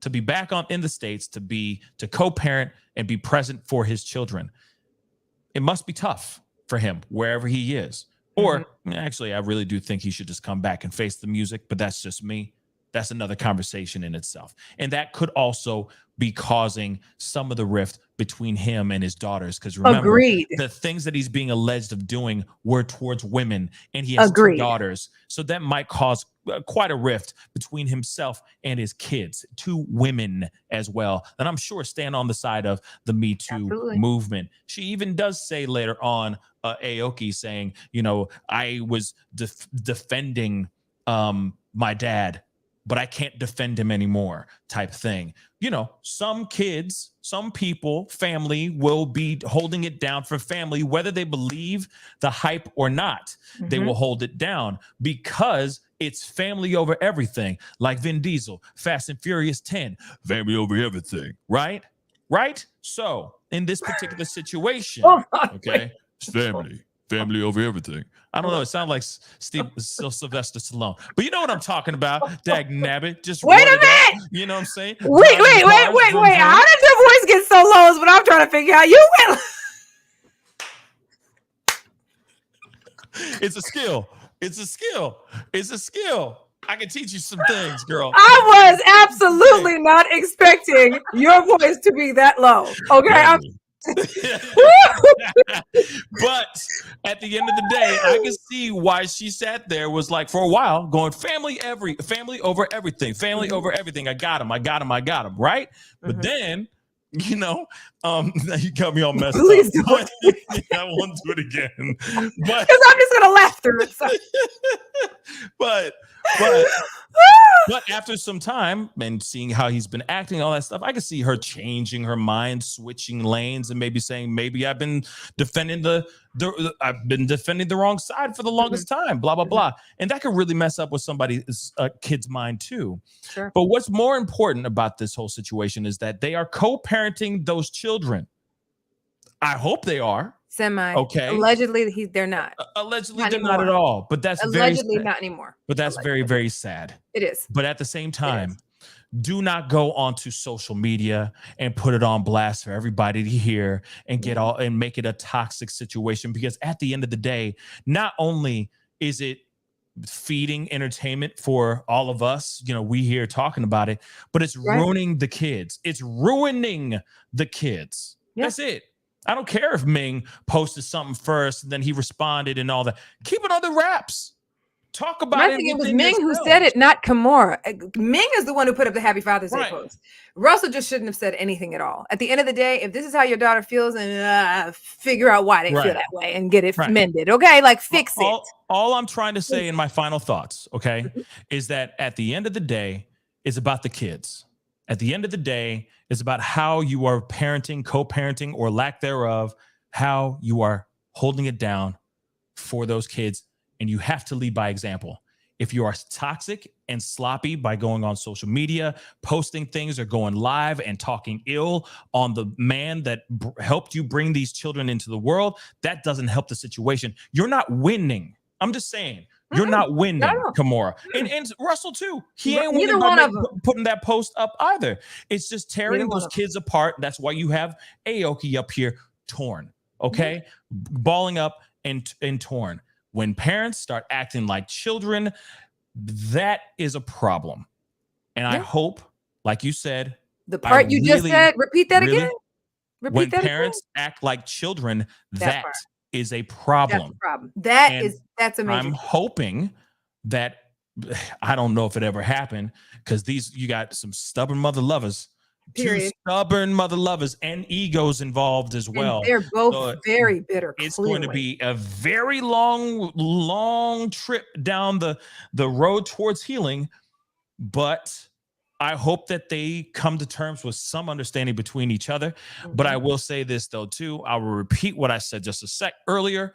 to be back in the States, to co-parent and be present for his children. It must be tough for him wherever he is. Or actually, I really do think he should just come back and face the music, but that's just me. That's another conversation in itself. And that could also be causing some of the rift between him and his daughters. Because remember, the things that he's being alleged of doing were towards women, and he has two daughters. So that might cause quite a rift between himself and his kids, two women as well. And I'm sure stand on the side of the Me Too movement. She even does say later on, Aoki saying, I was defending my dad, but I can't defend him anymore type thing. Some kids, some people, family will be holding it down for family, whether they believe the hype or not. They will hold it down because it's family over everything. Like Vin Diesel, Fast and Furious 10, family over everything, right? Right? So in this particular situation, okay, it's family over everything. I don't know. It sounds like Sylvester Stallone, but you know what I'm talking about. Dag nabbit. Just wait a minute. You know what I'm saying? Wait. How did your voice get so low? Is what I'm trying to figure out. You went. It's a skill. I can teach you some things, girl. I was absolutely not expecting your voice to be that low. Okay. But at the end of the day, I can see why she sat there, was like for a while going family over everything, over everything. I got him, right? But then, now you got me all messed Please up. Don't. I won't do it again. But because I'm just gonna laugh through it. So. But after some time and seeing how he's been acting, all that stuff, I could see her changing her mind, switching lanes, and maybe saying, maybe I've been defending the wrong side for the longest time, blah, blah, blah. And that could really mess up with somebody's kid's mind too. Sure. But what's more important about this whole situation is that they are co-parenting those children. I hope they are. Semi. Okay. Allegedly, they're not. Allegedly, they're not at all. But that's allegedly not anymore. But that's very, very sad. It is. But at the same time, do not go onto social media and put it on blast for everybody to hear and get all and make it a toxic situation. Because at the end of the day, not only is it feeding entertainment for all of us, we here talking about it, but it's ruining the kids. It's ruining the kids. That's it. I don't care if Ming posted something first and then he responded and all that. Keep it under wraps. Talk about it. I think it was Ming who said it, not Kimora. Ming is the one who put up the Happy Father's Day post. Russell just shouldn't have said anything at all. At the end of the day, if this is how your daughter feels, and figure out why they feel that way and get it mended. Okay, like fix it. All I'm trying to say in my final thoughts, okay, is that at the end of the day, it's about the kids. At the end of the day, it's about how you are parenting, co-parenting, or lack thereof, how you are holding it down for those kids. And you have to lead by example. If you are toxic and sloppy by going on social media, posting things or going live and talking ill on the man that helped you bring these children into the world, that doesn't help the situation. You're not winning. I'm just saying. You're not winning, Kimora. And Russell, too. He ain't winning by putting that post up either. It's just tearing those kids apart. That's why you have Aoki up here torn, okay? Balling up and torn. When parents start acting like children, that is a problem. And I hope, like you said, the part you just said, repeat that again. When parents act like children, that is a problem. That's a problem. That's amazing. I'm hoping that I don't know if it ever happened because you got some stubborn mother lovers. Period. 2 stubborn mother lovers and egos involved as well. And they're both very bitter. It's clearly going to be a very long trip down the road towards healing, but I hope that they come to terms with some understanding between each other. But I will say this though too. I will repeat what I said just a sec earlier.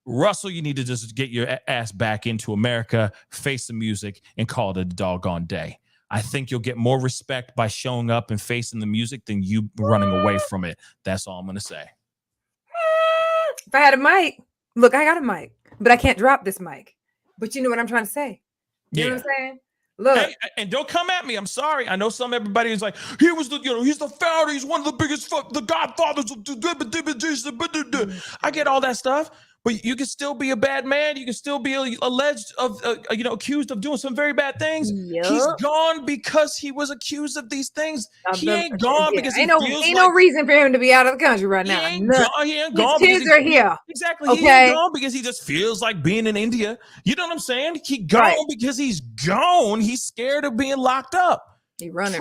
Russell, you need to just get your ass back into America, face the music, and call it a doggone day. I think you'll get more respect by showing up and facing the music than you running away from it. That's all I'm going to say. If I had a mic, look, I got a mic, but I can't drop this mic. But you know what I'm trying to say? You know what I'm saying? Look. Hey, and don't come at me. I'm sorry. I know everybody is like, he was he's the founder. He's one of the biggest, the godfathers of. I get all that stuff. But you can still be a bad man. You can still be alleged of, accused of doing some very bad things. Yep. He's gone because he was accused of these things. He ain't gone because ain't no reason for him to be out of the country right now. He ain't gone. His kids are here. Exactly. Okay. He ain't gone because he just feels like being in India. You know what I'm saying? He gone because he's gone. He's scared of being locked up. He running.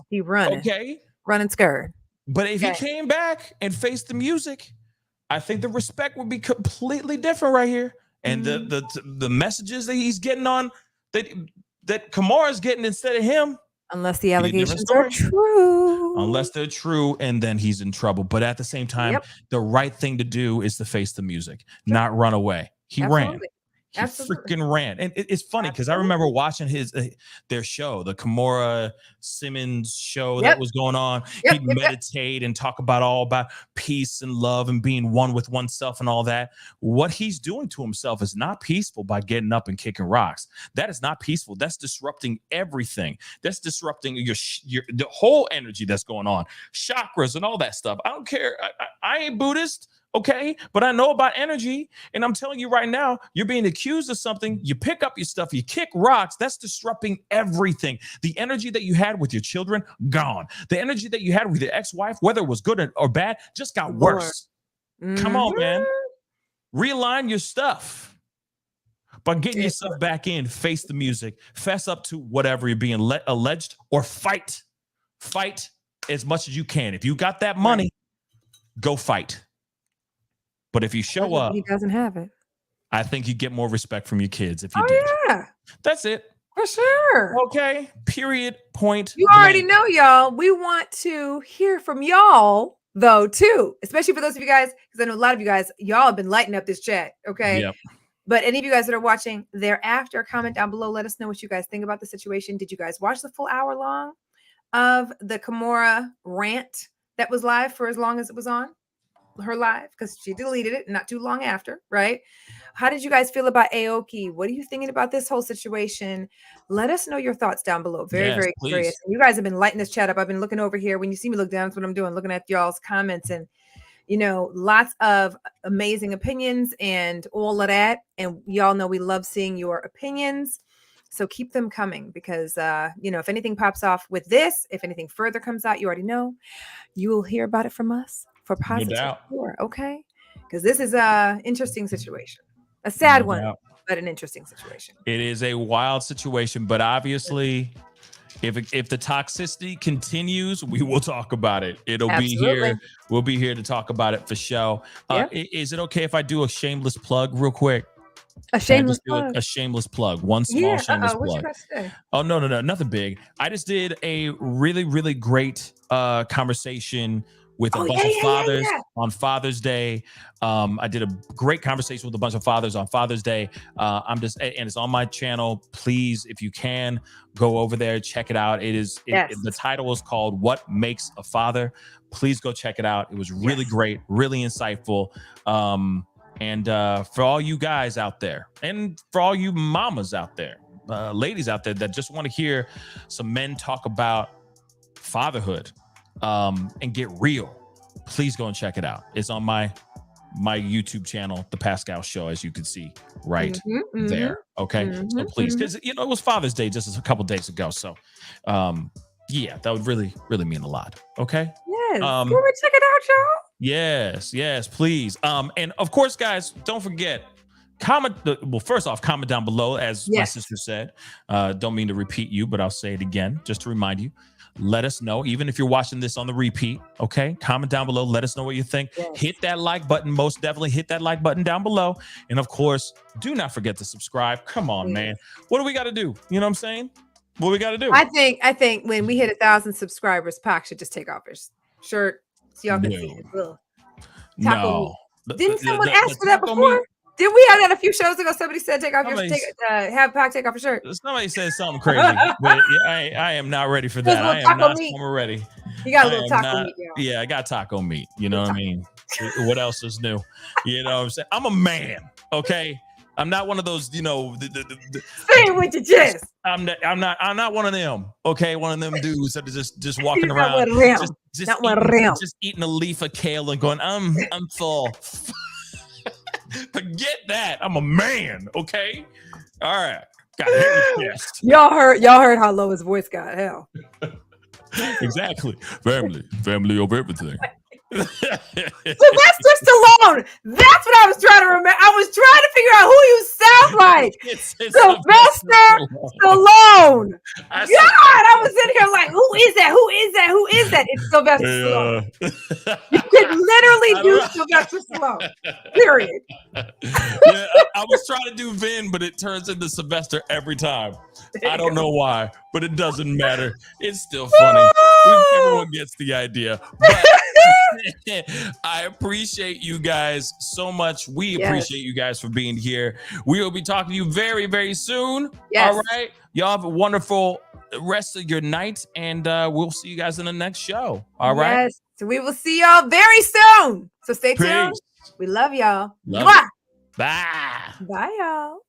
He running. Okay. Running scared. But if he came back and faced the music, I think the respect would be completely different right here. And the messages that he's getting on that Kimora is getting instead of him. Unless the allegations are true. Unless they're true, and then he's in trouble. But at the same time, the right thing to do is to face the music, not run away. He ran. He freaking ran. And it's funny because I remember watching their show, the Kimora Simmons show that was going on. He'd meditate and talk about peace and love and being one with oneself and all that. What he's doing to himself is not peaceful by getting up and kicking rocks. That is not peaceful. That's disrupting everything. That's disrupting the whole energy that's going on, chakras and all that stuff. I don't care. I ain't Buddhist. Okay, but I know about energy, and I'm telling you right now, you're being accused of something. You pick up your stuff, you kick rocks. That's disrupting everything. The energy that you had with your children, gone. The energy that you had with your ex-wife, whether it was good or bad, just got worse. Come on, man. Realign your stuff. By getting yourself back in, face the music, fess up to whatever you're being alleged, or fight. Fight as much as you can. If you got that money, go fight. But if you show up, he doesn't have it. I think you get more respect from your kids if you do. Yeah. That's it. For sure. Okay. Period. Point. You already know, y'all. We want to hear from y'all, though, too. Especially for those of you guys, because I know a lot of you guys, y'all have been lighting up this chat. Okay. Yep. But any of you guys that are watching thereafter, comment down below. Let us know what you guys think about the situation. Did you guys watch the full hour long of the Kimora rant that was live for as long as it was on? Her live, because she deleted it not too long after, right? How did you guys feel about Aoki? What are you thinking about this whole situation? Let us know your thoughts down below. Very curious. And you guys have been lighting this chat up. I've been looking over here. When you see me look down, that's what I'm doing, looking at y'all's comments, and lots of amazing opinions and all of that. And y'all know we love seeing your opinions. So keep them coming because, if anything pops off with this, if anything further comes out, you already know, you will hear about it from us. For positive, okay? Because this is a interesting situation, a sad one, but an interesting situation. It is a wild situation, but obviously, if the toxicity continues, we will talk about it. It'll be here. We'll be here to talk about it for show. Is it okay if I do a shameless plug real quick? A shameless plug. A shameless plug. One small shameless plug. What you guys say? Oh, no, nothing big. I just did a really, really great conversation with a bunch of fathers on Father's Day. I did a great conversation with a bunch of fathers on Father's Day. And it's on my channel. Please, if you can, go over there, check it out. The title is called What Makes a Father. Please go check it out. It was really great, really insightful. And for all you guys out there, and for all you mamas out there, ladies out there that just want to hear some men talk about fatherhood, and get real, please go and check it out. It's on my YouTube channel, The Pascal Show, as you can see there. Okay. So please, because it was Father's Day just a couple days ago. So that would really, really mean a lot. Okay. Yes. Go check it out, y'all. Yes, please. And of course, guys, don't forget, comment. Well, first off, comment down below, as my Yes. sister said. Don't mean to repeat you, but I'll say it again just to remind you. Let us know, even if you're watching this on the repeat. Okay, comment down below. Let us know what you think. Yes. Hit that like button. Most definitely hit that like button down below. And of course, do not forget to subscribe. Come on, Yes. man. What do we got to do? You know what I'm saying? What we got to do? I think when we hit 1,000 subscribers, Pac should just take off his shirt so y'all can see his little taco meat. Didn't someone ask for that before? Meat? Did we have that a few shows ago? Somebody said have Pac take off your shirt. Somebody said something crazy, but I am not ready for that. I am not ready. You got a little taco meat. Yeah, I got taco meat. You know what I mean? What else is new? You know what I'm saying? I'm a man, okay? I'm not one of those, you know. Say it with your chest. I'm not one of them, okay? One of them dudes that are just walking around, just eating a leaf of kale and going, I'm full. Forget that. I'm a man, okay? All right. Got hit in the chest. Y'all heard how low his voice got. Hell. Exactly. Family over everything. Sylvester Stallone. That's what I was trying to remember. I was trying to figure out who you sound like. It's Sylvester Stallone. God, I was in here like, who is that? Who is that? Who is that? It's Sylvester Stallone. You can literally do Sylvester Stallone. Period. Yeah, I was trying to do Vin, but it turns into Sylvester every time. I don't know why, but it doesn't matter. It's still funny. Everyone gets the idea. But I appreciate you guys so much. We appreciate you guys for being here. We will be talking to you very, very soon. Yes. All right. Y'all have a wonderful rest of your night, and we'll see you guys in the next show. All right. Yes. So we will see y'all very soon. So stay tuned. Peace. We love y'all. Love you. Bye. Bye, y'all.